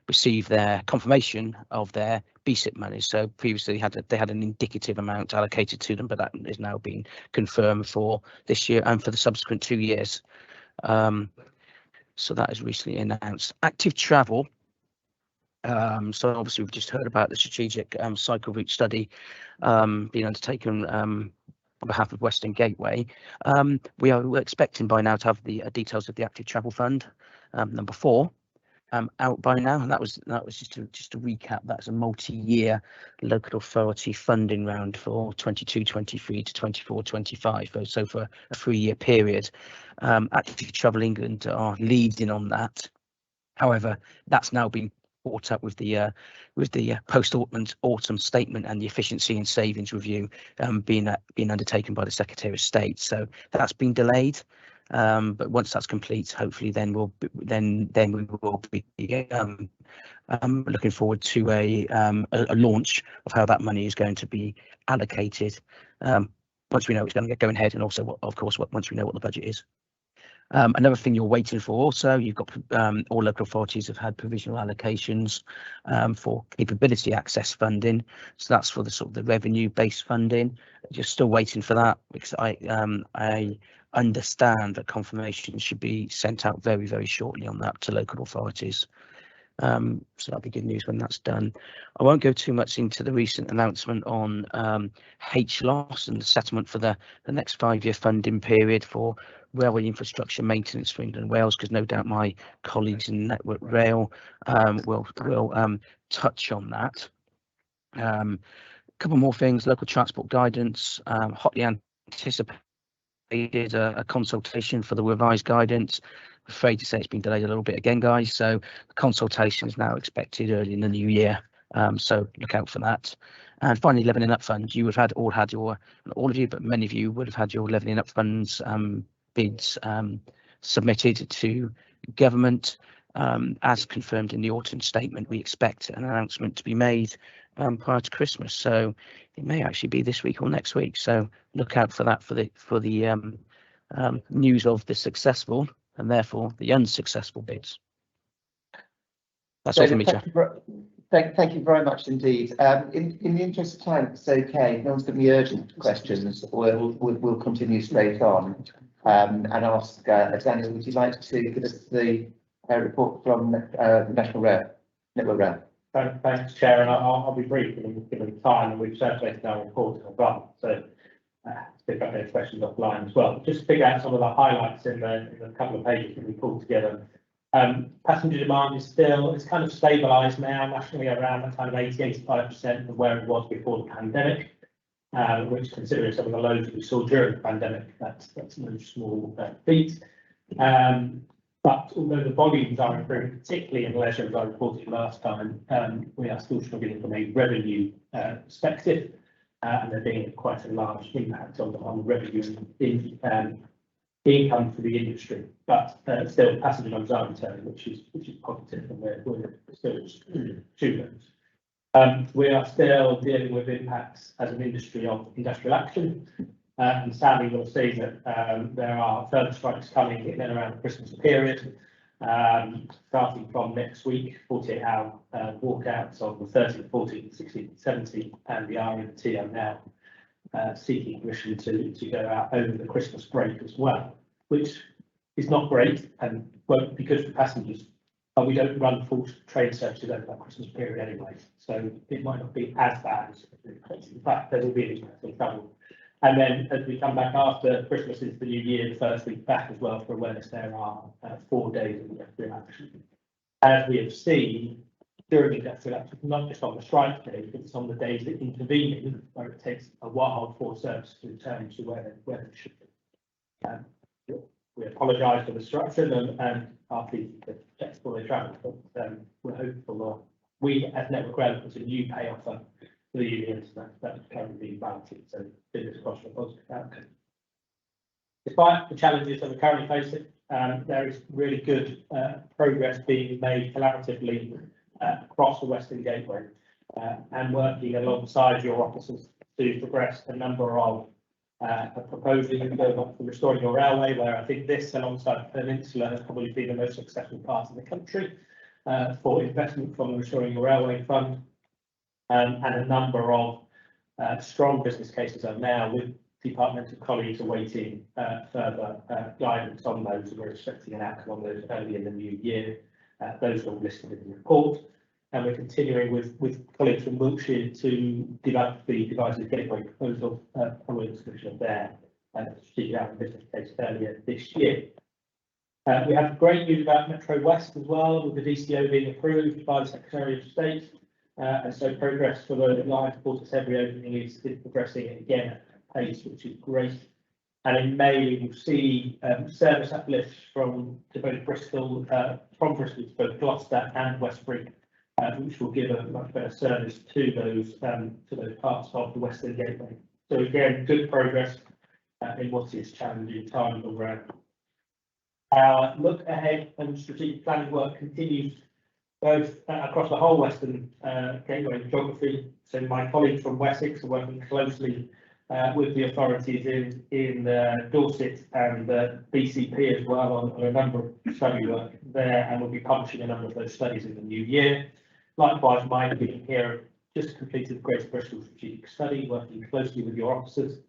received their confirmation of their BSIP money. So previously they had an indicative amount allocated to them, but that is now being confirmed for this year and for the subsequent 2 years. So that is recently announced. Active travel. So obviously we've just heard about the strategic cycle route study being undertaken on behalf of Western Gateway. We're expecting by now to have the details of the active travel fund, number 4, out by now, and that was just to recap. That's a multi-year local authority funding round for 22-23 to 24-25, so for a 3-year period. Active Travel England are leading on that. However, that's now been brought up with the post-autumn statement and the efficiency and savings review being undertaken by the Secretary of State. So that's been delayed, but once that's complete, hopefully then we will be looking forward to a launch of how that money is going to be allocated once we know it's going to get going ahead, and also of course once we know what the budget is. Another thing you're waiting for also, you've got all local authorities have had provisional allocations for capability access funding. So that's for the sort of the revenue based funding. Just still waiting for that, because I understand that confirmation should be sent out very, very shortly on that to local authorities. So that'll be good news when that's done. I won't go too much into the recent announcement on HLOS and the settlement for the next 5-year funding period for railway infrastructure maintenance for England and Wales, because no doubt my colleagues in Network Rail will touch on that. A couple more things. Local transport guidance, hotly anticipated a consultation for the revised guidance. I'm afraid to say it's been delayed a little bit again, guys. So the consultation is now expected early in the new year. So look out for that. And finally, Levelling Up funds. You have all of you, but many of you would have had your Levelling Up funds bids submitted to government. As confirmed in the autumn statement, we expect an announcement to be made prior to Christmas. So it may actually be this week or next week. So look out for that for the news of the successful and therefore the unsuccessful bids. That's all from me, Chair. Thank you very much indeed. In the interest of time, it's okay. No one's got any urgent questions. We'll continue straight on and ask Daniel, would you like to give us the report from the National Rail, Network Rail? Thanks, Chair, and I'll be brief given time, and we've circulated our report as well. So pick up any questions offline as well. Just to pick out some of the highlights in the couple of pages that we pulled together. Passenger demand is it's kind of stabilised now nationally around that kind of 80-85% of where it was before the pandemic, which, considering some of the lows we saw during the pandemic, that's no small feat. But although the volumes are improving, particularly in leisure, as I reported last time, we are still struggling from a revenue perspective, and there being quite a large impact on the revenue income for the industry. But still, passenger numbers are returning, which is positive, and we're still students. We are still dealing with impacts as an industry of industrial action. And sadly, we'll see that there are further strikes coming in and around the Christmas period. Starting from next week, 48-hour walkouts on the 13th, 14th, 16th, 17th, and the RMT are now seeking permission to go out over the Christmas break as well, which is not great and won't be good for passengers. But we don't run full train services over that Christmas period anyway, so it might not be as bad as in fact there will be an impact on travel. And then as we come back after Christmas is the new year, the first week back as well. For awareness, there are 4 days of industrial action. As we have seen during industrial action, not just on the strike days, but it's on the days that intervene, where it takes a while for service to return to where they should be. We apologise for the disruption and are pleased to flexible their travel, but we're hopeful we as Network Rail put a new pay offer for the unions that's currently being balloted, so fingers crossed for a positive outcome. Despite the challenges that we're currently facing, there is really good progress being made collaboratively across the Western Gateway and working alongside your officers to progress a number of proposals for restoring your railway, where I think this, alongside the Peninsula, has probably been the most successful part of the country for investment from the Restoring Your Railway Fund, and a number of strong business cases are now with departmental colleagues awaiting further guidance on those, and we're expecting an outcome on those early in the new year. Those are all listed in the report. And we're continuing with colleagues from Wiltshire to develop the Devices Gateway proposal following discussion of their strategic outcome business case earlier this year. We have great news about Metro West as well, with the DCO being approved by the Secretary of State. And so progress for the line to Portishead opening is progressing again at pace, which is great. And in May, we will see service uplifts to both Bristol, from Bristol to both Gloucester and Westbury, which will give a much better service to those parts of the Western Gateway. So again, good progress in what is challenging times around. Our look ahead and strategic planning work continues both across the whole Western Gateway geography. So my colleagues from Wessex are working closely with the authorities in Dorset and BCP as well on a number of study work there, and we'll be publishing a number of those studies in the new year. Likewise, my team here just completed the Greater Bristol Strategic Study, working closely with your officers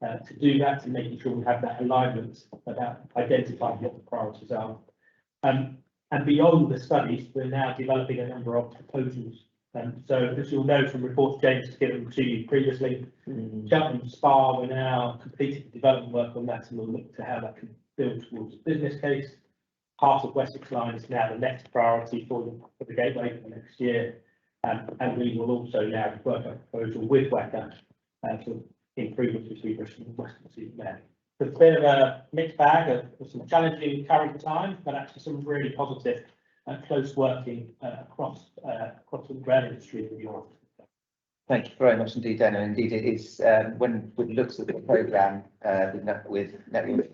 to do that, and making sure we have that alignment about identifying what the priorities are. And beyond the studies, we're now developing a number of proposals. So as you'll know from reports James has given to you previously, Cheltenham Spa, we're now completing the development work on that, and we'll look to how that can build towards a business case. Part of Wessex Line is now the next priority for the Gateway for next year, and we will also now work on a proposal with WECA for improvements between Bristol and Western Superman. It's a bit of a mixed bag of some challenging current times, but actually some really positive close working across the rail industry with your office. Thank you very much indeed, Dana. Indeed, it is when it looks at the programme with Network,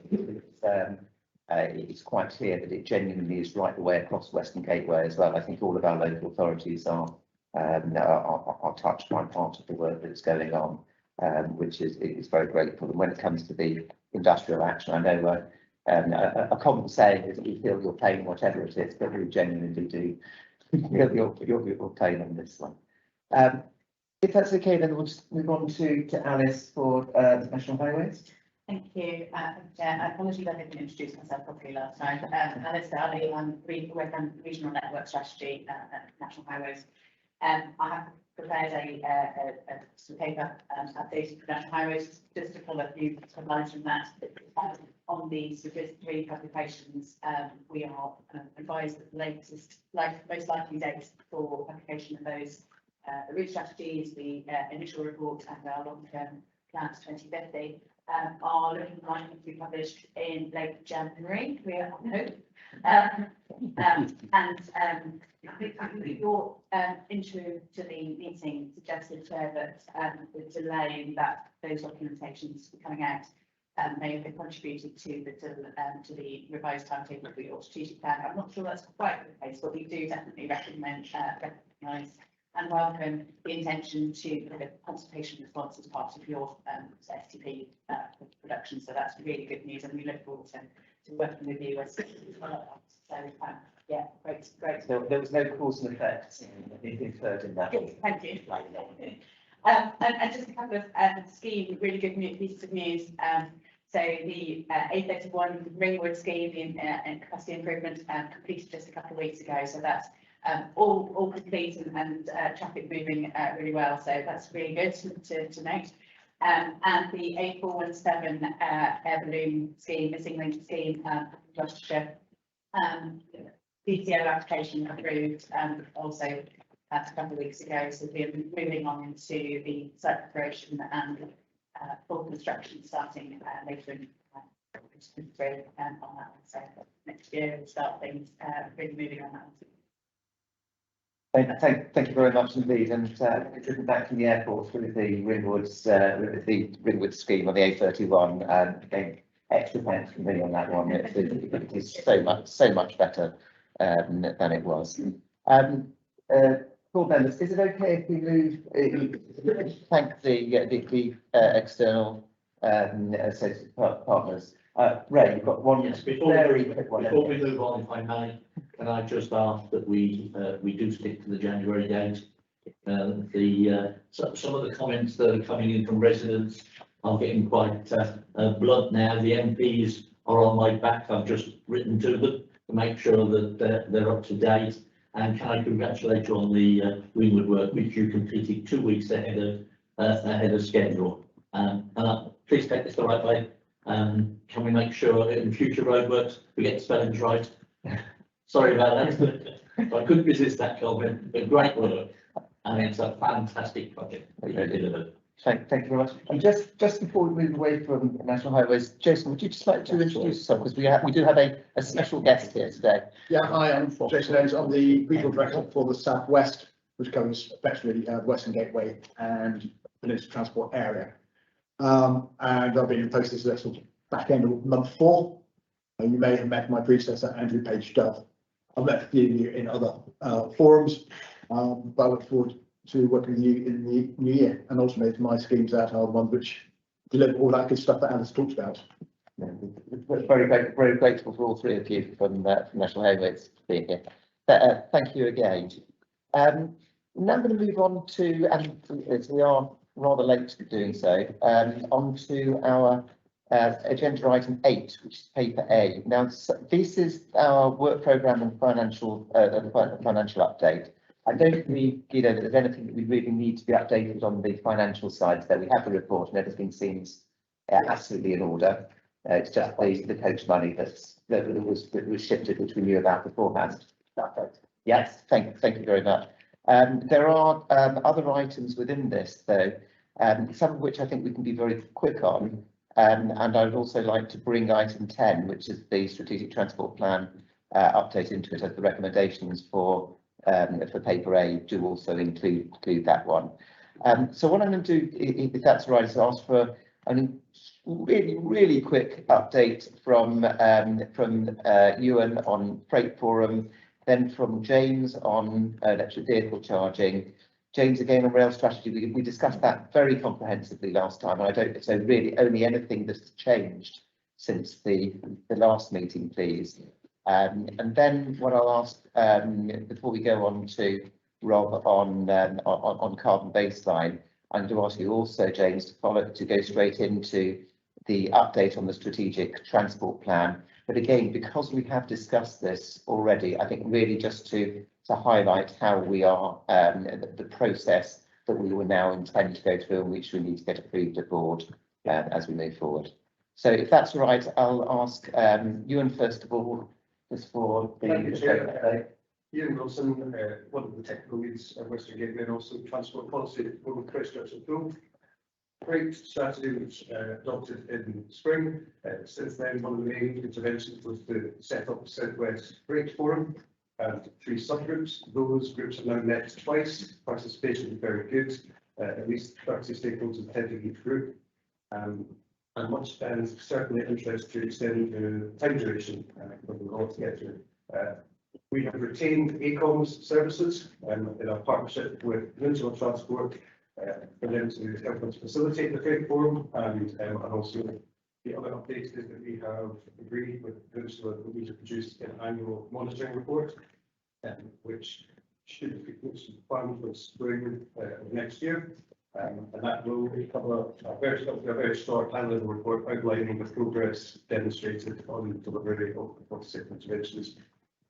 it's quite clear that it genuinely is right the way across Western Gateway as well. I think all of our local authorities are touched by part of the work that's going on, which is very grateful. And when it comes to the industrial action, I know a common saying is that we feel your pain, whatever it is, but we genuinely do feel your pain on this one. If that's okay, then we'll just move on to Alice for the National Highways. Thank you. Apologies, I didn't introduce myself properly last time. Alice Daly, I work on regional network strategy at National Highways. I have prepared some paper updated for National Highways, just to pull a few lines from that. On the three publications, we are advised that the most likely dates for publication of those, the route strategies, the initial report, and our long-term plans 2050 are looking likely to be published in late January. We are on hope. I think your intro to the meeting suggested, Chair, that the delay in those documentations coming out may have been contributed to the revised timetable for your strategic plan. I'm not sure that's quite the case, but we do definitely recognise and welcome the intention to put a consultation response as part of your STP production. So that's really good news, and we look forward to working with you as well. So yeah, great. There was no cause and effect inferred in that. Good, thank you. And just a couple of really good pieces of news. So the A31 Ringwood scheme in capacity improvement completed just a couple of weeks ago. So that's all complete and traffic moving really well. So that's really good to note. And the A417 air balloon scheme, missing link scheme, Gloucestershire, DCO application approved also a couple of weeks ago. So we're moving on into the site preparation and full construction starting later in 2023 on that one. So next year we'll start things really moving on that. Thank you very much indeed. And driven back from the airport through the Ringwood scheme on the A31, and again, extra thanks from me on that one. It is so much better than it was. Board members, is it okay if we move? Thank the external associate partners. Ray, you've got one. Yes, before we move on, if I may, can I just ask that we do stick to the January date? Some of the comments that are coming in from residents are getting quite blunt now. The MPs are on my back. I've just written to them to make sure that they're up to date. And can I congratulate you on the Ringwood work, which you completed 2 weeks ahead of schedule. Please take this the right way. Can we make sure in future roadworks we get the spellings right? Sorry about that. I couldn't resist that comment. But great work, and it's a fantastic project that you delivered. Thank you very much. And just before we move away from National Highways, Jason, would you just like to introduce yourself, because we do have a special guest here today. Yeah, hi, I'm Jason Hayes. I'm the regional director for the South West, which covers effectively Western Gateway and Peninsula Transport area. And I've been in post this sort of back end of month 4. You may have met my predecessor, Andrew Page Dove. I've met a few of you in other forums, but I look forward to working with you in the new year, and ultimately my schemes out are the ones which deliver all that good stuff that Alice talked about. We're very grateful for all three of you from National Highways being here. Thank you again. Now I'm going to move on to, and as we are rather late to doing so, on to our agenda item 8, which is paper A. Now this is our work programme and financial update. I don't believe, that there's anything that we really need to be updated on the financial side. So we have the report and everything seems absolutely in order. It's just the coach money that was shifted, which we knew about beforehand. Yes, thank you very much. There are other items within this, though, some of which I think we can be very quick on. And I would also like to bring item 10, which is the strategic transport plan update into it, as the recommendations for paper A do also include that one. So what I'm going to do, if that's right, is ask for a really quick update from Ewan on Freight Forum, then from James on electric vehicle charging. James again on rail strategy. We discussed that very comprehensively last time, and so really only anything that's changed since the last meeting, please. And then what I'll ask before we go on to Rob on carbon baseline, I'm going to ask you also, James, to go straight into the update on the strategic transport plan. But again, because we have discussed this already, I think really just to highlight how we are the process that we will now intend to go through, and which we need to get approved at board as we move forward. So if that's right, I'll ask Ewan first of all. Ian Wilson, one of the technical leads at Western Gateway, and also transport policy for the Christchurch approved. Great strategy which adopted in spring. Since then, one of the main interventions was to set up a Southwest Freight Forum, 3 subgroups. Those groups have now met twice. Participation is very good. At least 30 stakeholders attending each group. And much certainly interest to extend the time duration, but we'll all get to We have retained ACOM's services in our partnership with Peninsula Transport for them to help us facilitate the freight forum, and also the other update is that we have agreed with Peninsula that we need to produce an annual monitoring report, which should be planned for spring of next year. And that will cover a very short high-level report outlining the progress demonstrated on delivery of the safe interventions.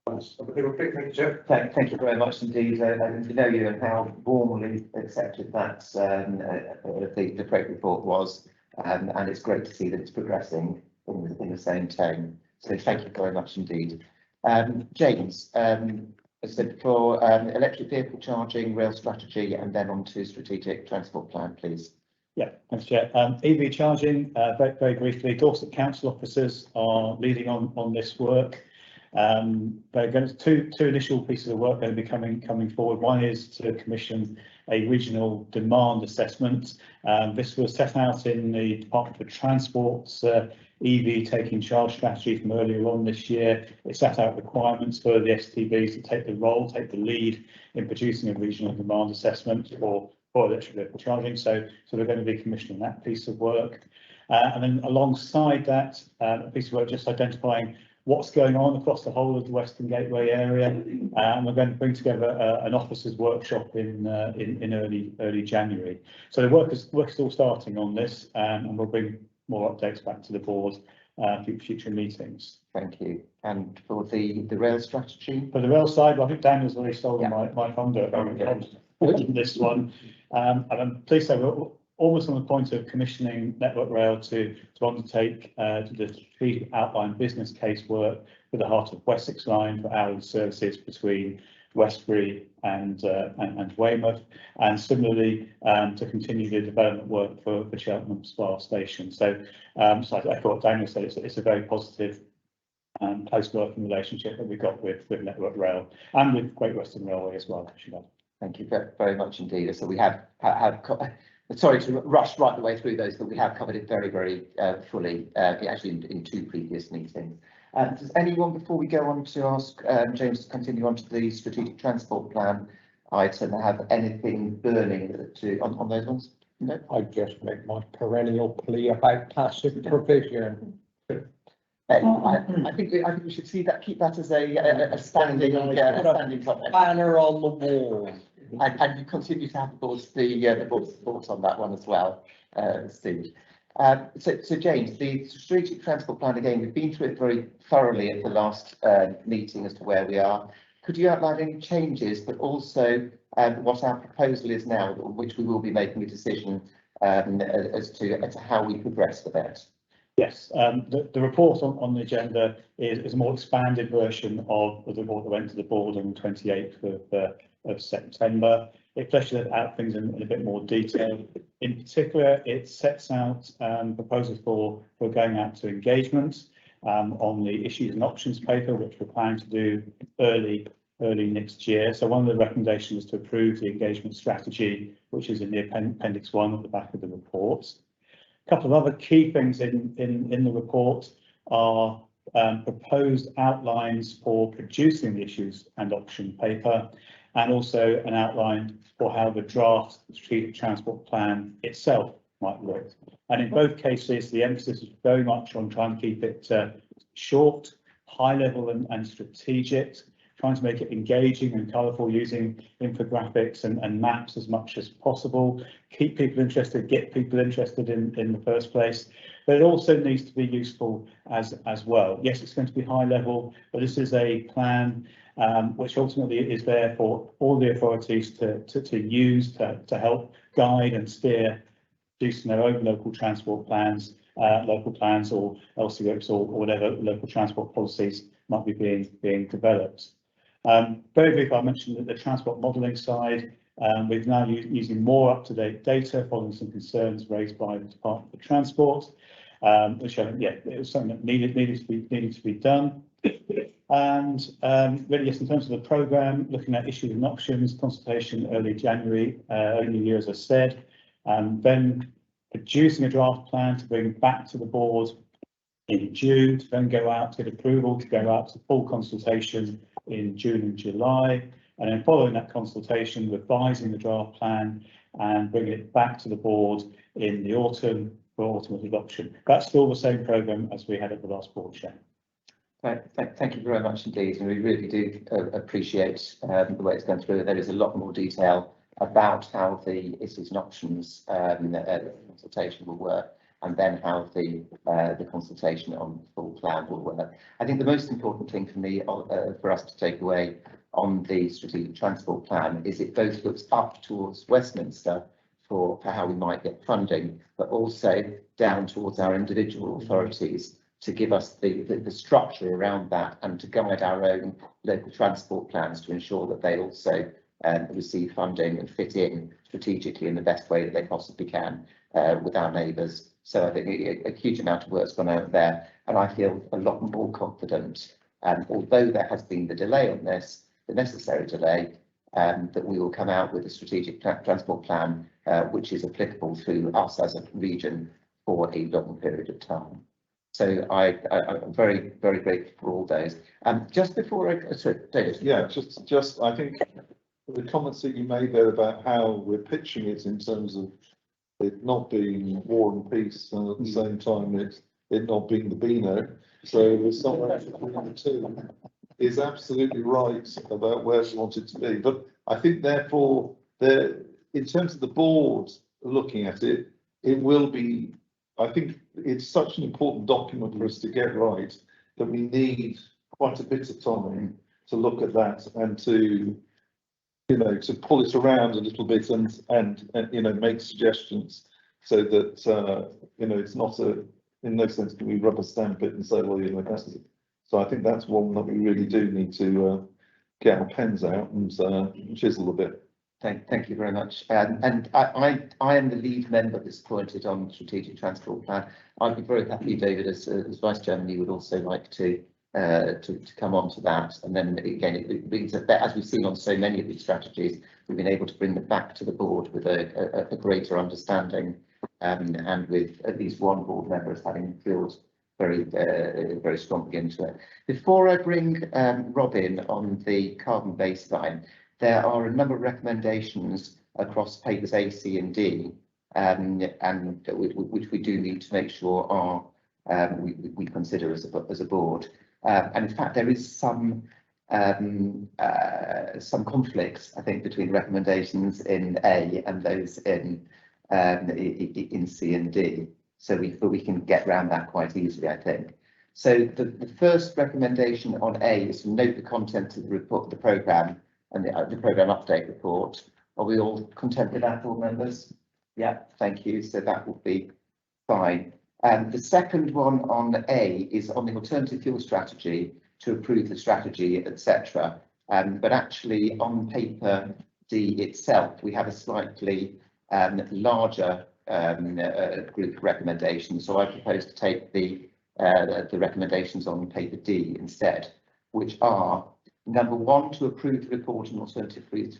Thank you very much indeed. And you know you and how warmly accepted that the freight report was, and it's great to see that it's progressing in the same tone. So thank you very much indeed. James, as I said before, electric vehicle charging, rail strategy, and then on to strategic transport plan, please. Yeah, thanks, Chair. EV charging, very briefly, Dorset Council officers are leading on this work. They're going to two initial pieces of work going to be coming forward. One is to commission a regional demand assessment. This was set out in the Department for Transport's EV taking charge strategy from earlier on this year. It set out requirements for the STBs to take the lead in producing a regional demand assessment for electric vehicle charging. So we're going to be commissioning that piece of work. And then alongside that, a piece of work just identifying what's going on across the whole of the Western Gateway area, and we're going to bring together an officers' workshop in early January. So the work is still starting on this, and we'll bring more updates back to the board for future meetings. Thank you. And for the rail strategy? For the rail side, I think Daniel's already stolen my thunder on this one. And I'm pleased to say we're almost on the point of commissioning Network Rail to undertake the strategic outline business case work for the Heart of Wessex line for hourly services between Westbury and Weymouth, and similarly to continue the development work for Cheltenham Spa Station. So I echo what Daniel said, it's a very positive close working relationship that we've got with Network Rail and with Great Western Railway as well. Thank you very much indeed. So we have sorry to rush right the way through those, but we have covered it very fully, actually in two previous meetings. Does anyone, before we go on to ask James to continue on to the strategic transport plan item, have anything burning on those ones? No? I just make my perennial plea about passive provision. I think we should keep that as a standing comment. Banner on the wall. And you continue to have the board's thoughts on that one as well, Steve. So James, the strategic transport plan, again, we've been through it very thoroughly at the last meeting as to where we are. Could you outline any changes, but also what our proposal is now, which we will be making a decision as to how we progress with that? Yes, the report on the agenda is a more expanded version of the report that went to the board on the 28th of September. It fleshes out things in a bit more detail. In particular, it sets out proposals for going out to engagement on the issues and options paper, which we're planning to do early next year. So one of the recommendations is to approve the engagement strategy, which is in the appendix 1 at the back of the report. A couple of other key things in the report are proposed outlines for producing the issues and option paper, and also an outline for how the draft strategic transport plan itself might look. And in both cases, the emphasis is very much on trying to keep it short, high level and strategic, trying to make it engaging and colourful using infographics and maps as much as possible, keep people interested, get people interested in the first place. But it also needs to be useful as well. Yes, it's going to be high level, but this is a plan which ultimately is there for all the authorities to use to help guide and steer producing their own local transport plans, local plans or LCOs or whatever local transport policies might be being developed. Very briefly, I mentioned that the transport modelling side, we're now using more up-to-date data following some concerns raised by the Department for Transport, which I think, it was something that needed to be done. And really, yes, in terms of the programme, looking at issues and options, consultation early January, early New Year, as I said, and then producing a draft plan to bring back to the board in June, to then go out to get approval, to go out to full consultation in June and July, and then following that consultation, revising the draft plan and bringing it back to the board in the autumn for autumn adoption. That's still the same programme as we had at the last board chair. Thank you very much indeed, and we really do appreciate the way it's gone through. There is a lot more detail about how the issues and options consultation will work, and then how the consultation on the full plan will work. I think the most important thing for me, for us to take away on the strategic transport plan, is it both looks up towards Westminster for how we might get funding, but also down towards our individual authorities to give us the structure around that and to guide our own local transport plans to ensure that they also receive funding and fit in strategically in the best way that they possibly can with our neighbours. So I think a huge amount of work's gone out there, and I feel a lot more confident, although there has been the delay on this, the necessary delay, that we will come out with a strategic transport plan which is applicable to us as a region for a long period of time. So I'm very, very grateful for all those. Just before sorry, David. Yeah, just I think the comments that you made there about how we're pitching it in terms of it not being war and peace, and at the same time it not being the Beano. So there's somewhere between the two is absolutely right about where we want it to be. But I think therefore in terms of the board looking at it, it will be, I think it's such an important document for us to get right that we need quite a bit of time to look at that and to, you know, to pull it around a little bit and you know, make suggestions so that you know, it's not in no sense can we rubber stamp it and say, well, you know, that's it. So I think that's one that we really do need to get our pens out and chisel a bit. Thank you very much. And I am the lead member that's appointed on the strategic transport plan. I'd be very happy, David, as vice chairman, you would also like to come on to that. And then again, it brings as we've seen on so many of these strategies, we've been able to bring them back to the board with a greater understanding, and with at least one board member as having filled very strongly into it. Before I bring Rob in on the carbon baseline, there are a number of recommendations across papers A, C and D, and which we do need to make sure are we consider as a board. And in fact, there is some conflicts, I think, between recommendations in A and those in C and D. So we can get around that quite easily, I think. So the first recommendation on A is to note the content of the report, the programme, and the programme update report. Are we all content with that, board members? Yeah, thank you. So that will be fine. The second one on A is on the alternative fuel strategy, to approve the strategy, etc. But actually on paper D itself, we have a slightly larger group recommendation. So I propose to take the recommendations on paper D instead, which are: number 1, to approve the report on alternative fuels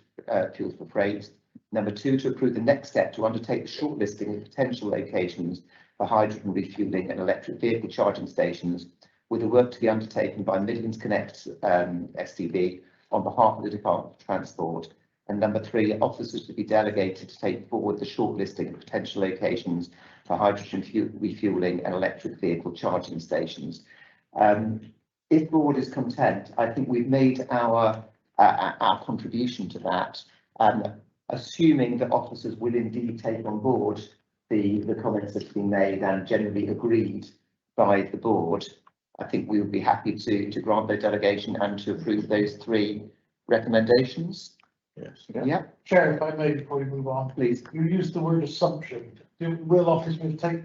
for freight. Number 2, to approve the next step to undertake the shortlisting of potential locations for hydrogen refuelling and electric vehicle charging stations, with the work to be undertaken by Midlands Connect STB on behalf of the Department of Transport. And number 3, officers to be delegated to take forward the shortlisting of potential locations for hydrogen refuelling and electric vehicle charging stations. If board is content, I think we've made our contribution to that, assuming that officers will indeed take on board the comments that have been made and generally agreed by the board. I think we would be happy to grant their delegation and to approve those 3 recommendations. Yes. Yeah. Chair, if I may, before we move on, please. You used the word assumption. Will officers take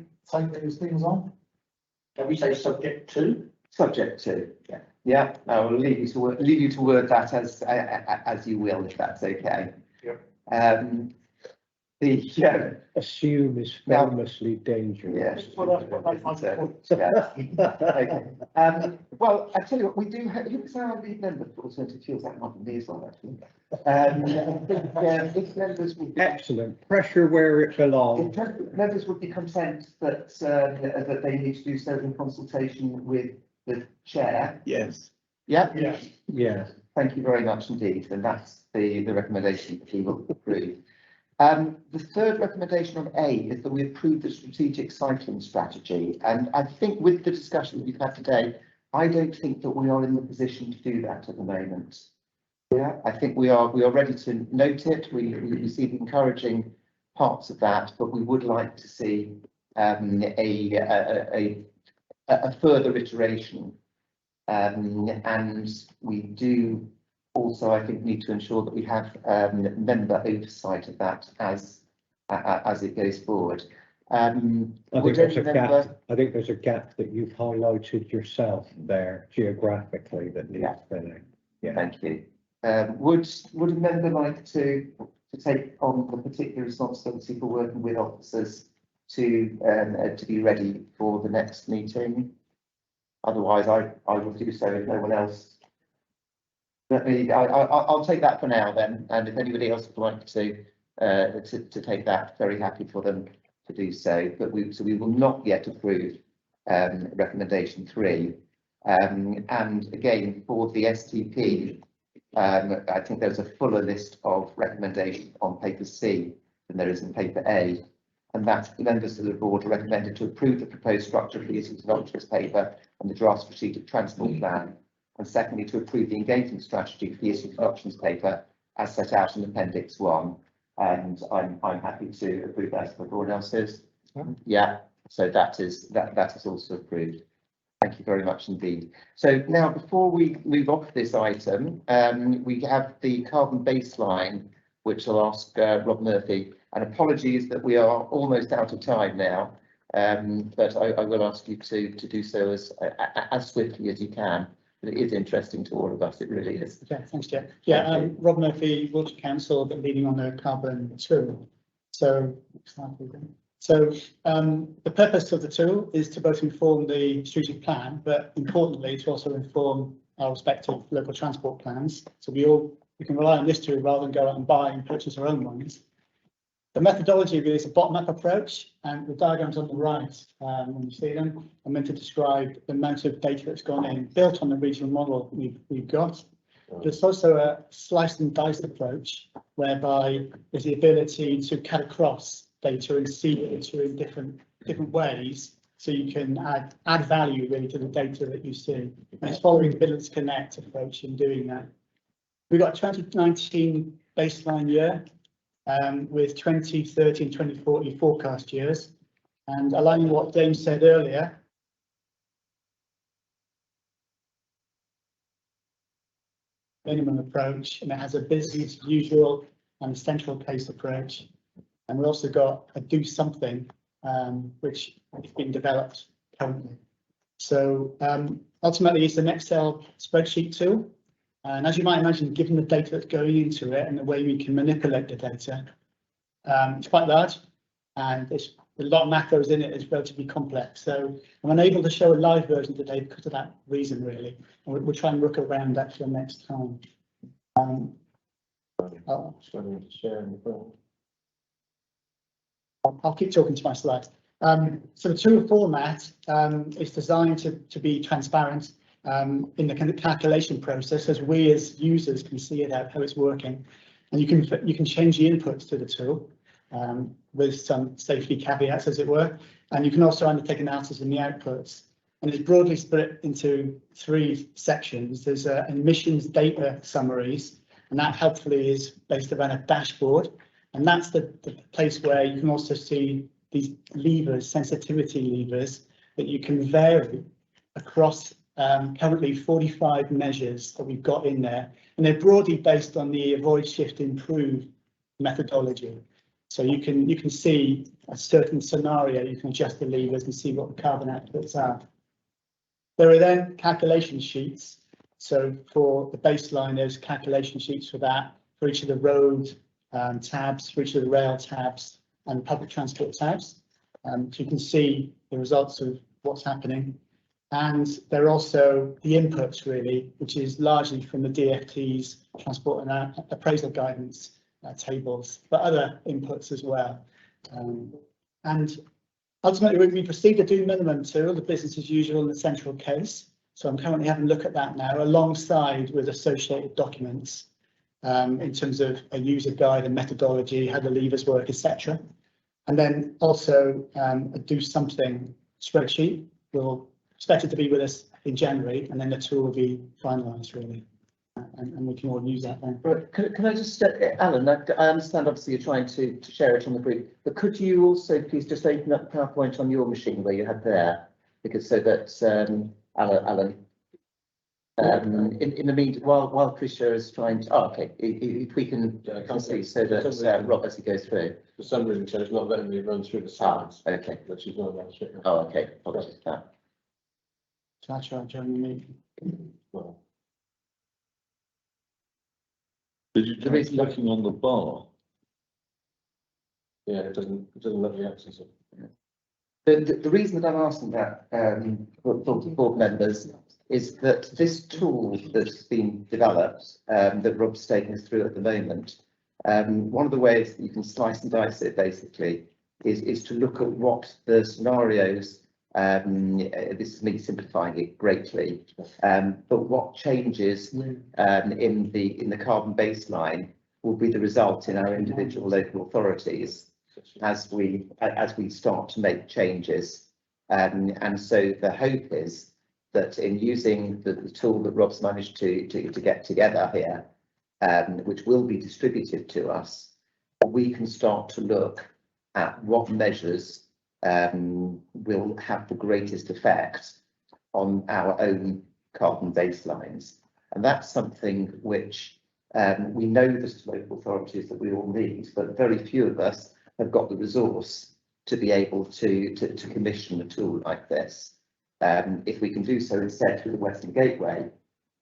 those things on? Can we say subject to? Subject to, yeah. Yeah, I will leave you to word that as you will, if that's okay. Yep. Assume is famously dangerous. Yes. Well, I tell you what, we do have, who's our lead member for alternative fuels? That might be me as well, actually. If members would be. Excellent. Pressure where it belongs. If members would be content that they need to do so in consultation with the chair. Yes. Yeah? Yes. Yes. Thank you very much indeed, and that's the recommendation that we will approve. The third recommendation on A is that we approve the strategic cycling strategy, and I think with the discussion that we've had today, I don't think that we are in the position to do that at the moment. Yeah, I think we are ready to note it. We see the encouraging parts of that, but we would like to see a further iteration, and we do also, I think, need to ensure that we have member oversight of that as it goes forward. I think there's a gap that you've highlighted yourself there geographically that needs filling. Yeah. Thank you. Would a member like to take on the particular responsibility for working with officers to be ready for the next meeting? Otherwise, I will do so if no one else. I'll take that for now then, and if anybody else would like to take that, very happy for them to do so. But we will not yet approve recommendation 3. And again, for the STP, I think there's a fuller list of recommendations on paper C than there is in paper A, and that the members of the board are recommended to approve the proposed structure for the issues and options paper and the draft strategic transport plan. And secondly, to approve the engagement strategy for the issues and options paper as set out in Appendix 1. And I'm happy to approve that if everyone else is. Yeah, so that is also approved. Thank you very much indeed. So now, before we move off this item, we have the carbon baseline, which I'll ask Rob Murphy. And apologies that we are almost out of time now, but I will ask you to do so as swiftly as you can. It is interesting to all of us, it really is. Yeah, thanks, Chair. Yeah, Rob Murphy, Water Council, but leading on the carbon tool. So, the purpose of the tool is to both inform the strategic plan, but importantly, to also inform our respective local transport plans. So we can rely on this tool rather than go out and buy and purchase our own ones. The methodology really is a bottom-up approach, and the diagrams on the right, when you see them, are meant to describe the amount of data that's gone in, built on the regional model we've got. There's also a slice and dice approach, whereby there's the ability to cut across data and see data in different ways, so you can add value really to the data that you see. And it's following the Buildings Connect approach in doing that. We've got 2019 baseline year, with 2030 and 2040 forecast years, and aligning what James said earlier, minimum approach, and it has a business usual and a central case approach. And we also got a do something, which is being developed currently. So ultimately, it's an Excel spreadsheet tool. And as you might imagine, given the data that's going into it and the way we can manipulate the data, it's quite large, and there's a lot of macros in it. It's relatively complex. So I'm unable to show a live version today because of that reason, really. And we'll try and look around that for next time. I'll keep talking to my slides. So the tool format is designed to be transparent in the kind of calculation process, as we as users can see it how it's working, and you can change the inputs to the tool with some safety caveats, as it were, and you can also undertake analysis in the outputs. And it's broadly split into 3 sections. There's emissions data summaries, and that helpfully is based around a dashboard, and that's the place where you can also see these levers, sensitivity levers, that you can vary across currently 45 measures that we've got in there, and they're broadly based on the avoid, shift, improve methodology. So you can see a certain scenario, you can adjust the levers and see what the carbon outputs are. There are then calculation sheets. So for the baseline, there's calculation sheets for that, for each of the road, tabs, which are the rail tabs and public transport tabs. So you can see the results of what's happening. And there are also the inputs really, which is largely from the DFT's transport and appraisal guidance tables, but other inputs as well. And ultimately, we proceed to do minimum two, the business as usual in the central case. So I'm currently having a look at that now, alongside with associated documents in terms of a user guide and methodology, how the levers work, etc. And then also a do something spreadsheet. We'll expect it to be with us in January, and then the tool will be finalised really, and we can all use that then. Right. Can I just, Alan, I understand obviously you're trying to share it on the group, but could you also please just open up PowerPoint on your machine where you had there, because so that Alan, in the meantime, while Krisha is trying to, okay, if we can see so that Rob as he goes through. For some reason, so it's not letting me run through the slides. Okay. Which is not allowed to. Oh, okay. Apologies for that. Shall I try joining me? Well, Did you try clicking on the bar? yeah, it doesn't let me access it. The reason that I'm asking that for board members is that this tool that's been developed, that Rob's taking us through at the moment, one of the ways that you can slice and dice it basically is to look at what the scenarios, this is me simplifying it greatly, but what changes in the carbon baseline will be the result in our individual local authorities as we start to make changes. And so the hope is that in using the tool that Rob's managed to get together here, which will be distributed to us, we can start to look at what measures will have the greatest effect on our own carbon baselines. And that's something which we know the local authorities that we all need, but very few of us have got the resource to be able to commission a tool like this. If we can do so instead through the Western Gateway,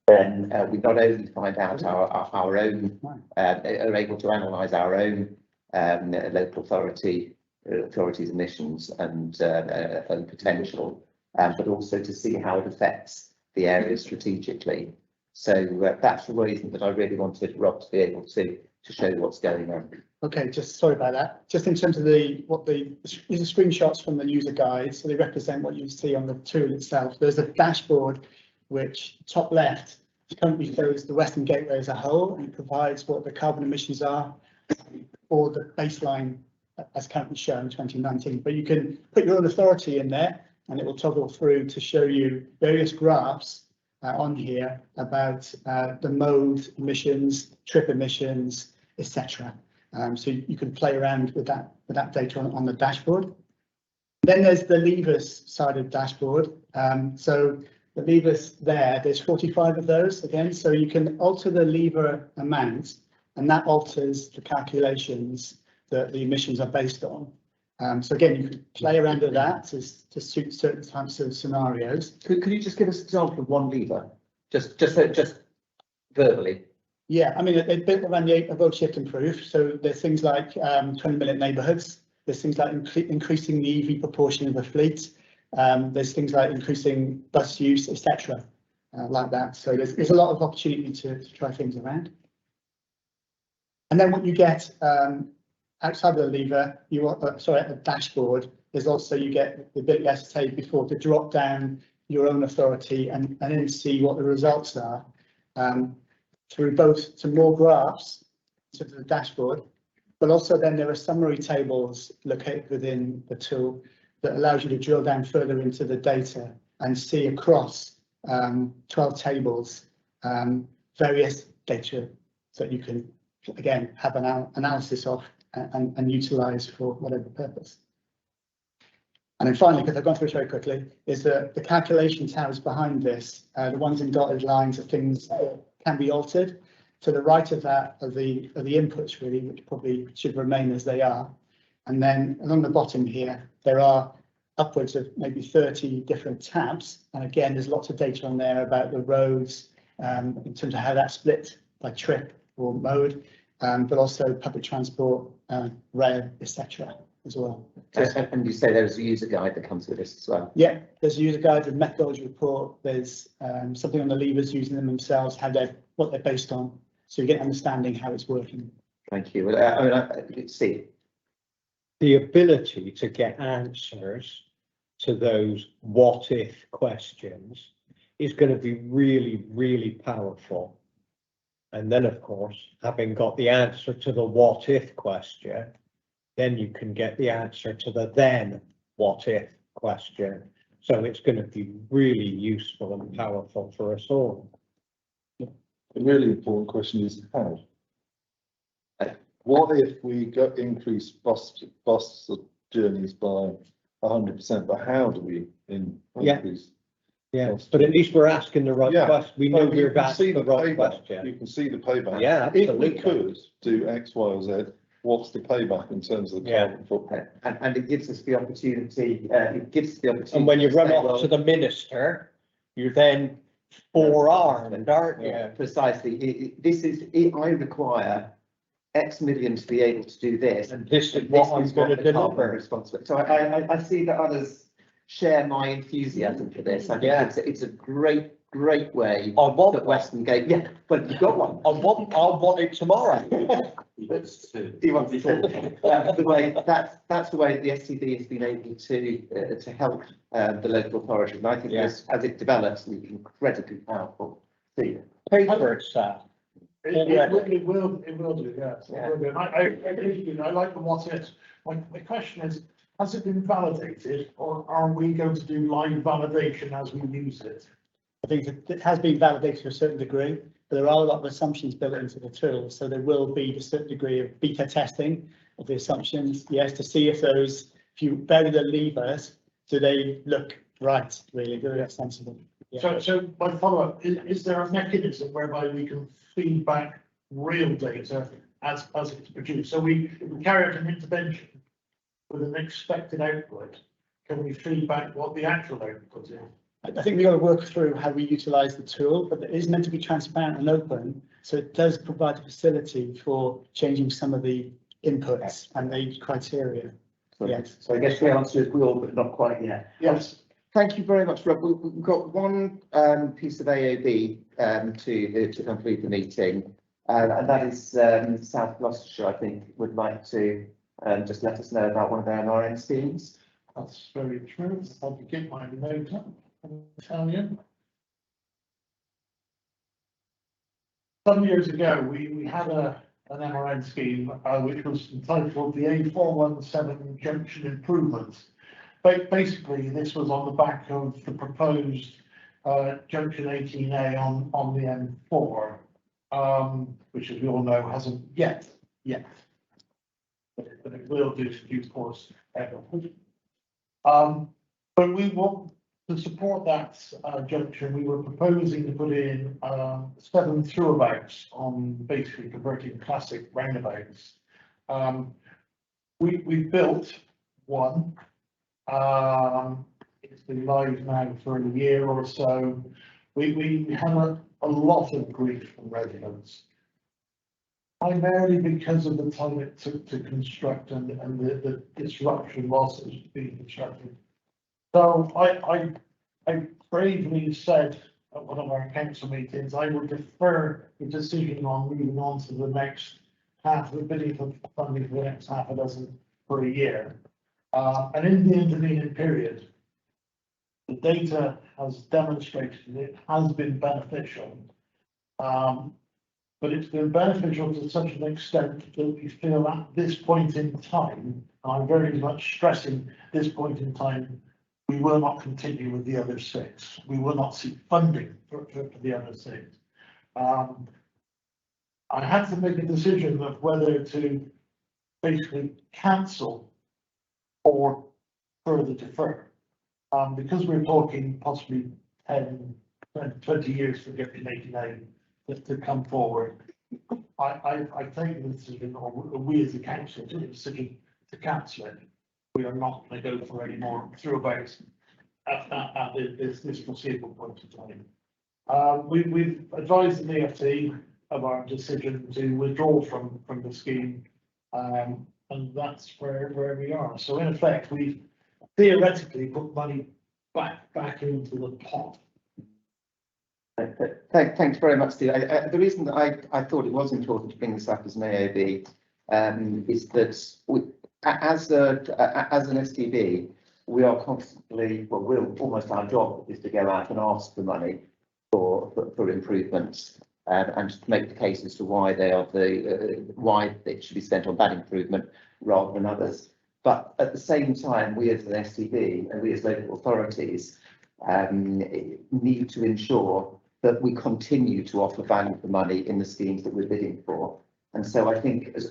then we not only find out our own, are able to analyse our own local authorities' emissions and potential, but also to see how it affects the area strategically. So that's the reason that I really wanted Rob to be able to show what's going on. Okay, just sorry about that. Just in terms of these are screenshots from the user guide, so they represent what you see on the tool itself. There's a dashboard which top left currently shows the Western Gateway as a whole and provides what the carbon emissions are for the baseline as currently shown 2019. But you can put your own authority in there and it will toggle through to show you various graphs on here about the mode emissions, trip emissions, etc. So you can play around with that data on the dashboard. Then there's the levers side of the dashboard. So the levers there's 45 of those again. So you can alter the lever amount and that alters the calculations that the emissions are based on. So again, you can play around with that to suit certain types of scenarios. Could you just give us an example of one lever, just verbally? Yeah, I mean, they're built around the avoid shift improve. So there's things like 20-minute neighbourhoods. There's things like increasing the EV proportion of the fleet. There's things like increasing bus use, etc. Like that. So there's a lot of opportunity to try things around. And then what you get outside of the lever, at the dashboard, is also you get the bit as I said before to drop down your own authority and then see what the results are through both some more graphs to the dashboard, but also then there are summary tables located within the tool that allows you to drill down further into the data and see across 12 tables various data that you can again have an analysis of and utilize for whatever purpose. And then finally, because I've gone through it very quickly, is that the calculation tabs behind this, the ones in dotted lines are things that can be altered. To the right of that are the inputs really, which probably should remain as they are. And then along the bottom here, there are upwards of maybe 30 different tabs. And again, there's lots of data on there about the roads in terms of how that's split by trip or mode. but also public transport, rail, etc. as well. And you say there's a user guide that comes with this as well? Yeah, there's a user guide, a methodology report, there's something on the levers using them themselves, what they're based on, so you get an understanding how it's working. Thank you. Well, let's see. The ability to get answers to those what if questions is going to be really, really powerful. And then, of course, having got the answer to the what if question, then you can get the answer to the then what if question. So it's going to be really useful and powerful for us all. The really important question is how. What if we increase bus journeys by 100%? But how do we increase? Yeah, but at least we're asking the right question. We know we're asking the right payback. question. You can see the payback. Yeah, absolutely. If we could do X, Y, or Z, what's the payback in terms of the carbon footprint? And it gives us the opportunity. And when you run off to the minister, you're then forearmed, aren't you? Yeah, precisely. I require X million to be able to do this. And this is what I'm going to deliver. So I see that others share my enthusiasm for this. I think it's a great way that Western Gateway. Yeah, well, you've got one. I want it tomorrow. Do you want that's the way the STB has been able to help the local authorities. And I think this, as it develops, will be incredibly powerful. See, pay for itself. It will do, yes. Yeah. It will do. I agree with you. I like the what ifs. The question is, has it been validated, or are we going to do live validation as we use it? I think it has been validated to a certain degree, but there are a lot of assumptions built into the tool. So there will be a certain degree of beta testing of the assumptions, yes, to see if you bury the levers, do they look right, really, do they look sensible? Yeah. So my follow-up, is there a mechanism whereby we can feed back real data as it's produced? So if we carry out an intervention with an expected output, can we feed back what the actual output is? I think we've got to work through how we utilise the tool, but it is meant to be transparent and open, so it does provide a facility for changing some of the inputs and the criteria. Yes. So I guess the answer is will, but not quite yet. Yes. Thank you very much, Rob. We've got one piece of AOB to complete the meeting, and that is South Gloucestershire, I think, would like to just let us know about one of their MRN schemes. That's very true. I'll get my note up and tell you. Some years ago, we had an MRN scheme which was entitled the A417 Junction Improvements. But basically, this was on the back of the proposed Junction 18A on the M4, which, as we all know, hasn't yet. But it will do in due course. But we want to support that junction. We were proposing to put in 7 throughabouts on basically converting classic roundabouts. We've built one. It's been live now for a year or so. We have a lot of grief from residents, primarily because of the time it took to construct and the disruption whilst it was being constructed. So I bravely said at one of our council meetings, I would defer the decision on moving on to the next half of the bidding for funding for the next half a dozen for a year. And in the intervening period, the data has demonstrated that it has been beneficial. But it's been beneficial to such an extent that we feel at this point in time, and I'm very much stressing this point in time, we will not continue with the other 6. We will not seek funding for the other 6. I had to make a decision of whether to basically cancel or further defer. Because we're talking possibly 10, 20 years for Junction 18A to come forward, I take the decision, or we as a council took the decision to cancel it. We are not going to go for any more throughbouts at this foreseeable point in time. We've advised the EFT of our decision to withdraw from the scheme. And that's where we are. So in effect, we've theoretically put money back into the pot. Thanks very much, Steve. The reason that I thought it was important to bring this up as an AOB is that as an STB, we are constantly, almost our job is to go out and ask for money for improvements and to make the case as to why they are why it should be spent on that improvement rather than others. But at the same time, we as an STB and we as local authorities need to ensure that we continue to offer value for money in the schemes that we're bidding for. And so I think as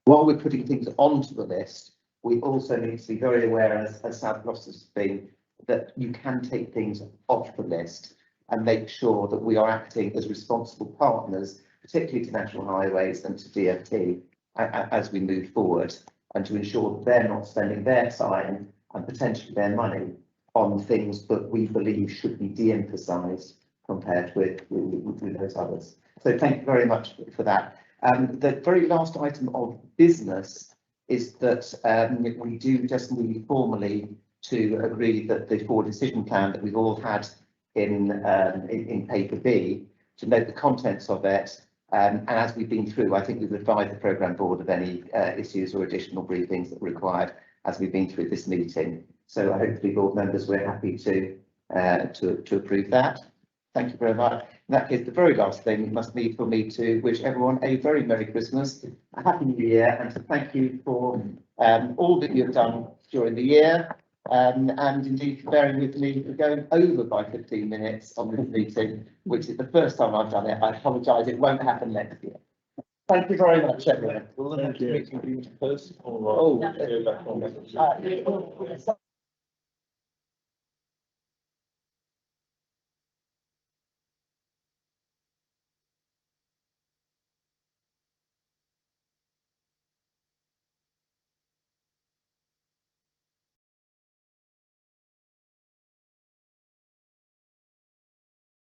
while we're putting things onto the list, we also need to be very aware, as South Gloucester's been, that you can take things off the list and make sure that we are acting as responsible partners, particularly to National Highways and to DfT, as we move forward, and to ensure that they're not spending their time and potentially their money on things that we believe should be de-emphasised compared with those others. So thank you very much for that. The very last item of business is that we do just need formally to agree that the forward decision plan that we've all had in paper B, to note the contents of it, and as we've been through, I think we've advised the programme board of any issues or additional briefings that are required as we've been through this meeting. So hopefully, board members, we're happy to approve that. Thank you very much. In that case, the very last thing must be for me to wish everyone a very Merry Christmas, a Happy New Year, and to thank you for all that you've done during the year, and indeed for bearing with me for going over by 15 minutes on this meeting, which is the first time I've done it. I apologise, it won't happen next year. Thank you very much, everyone. Will the next meeting be in person or?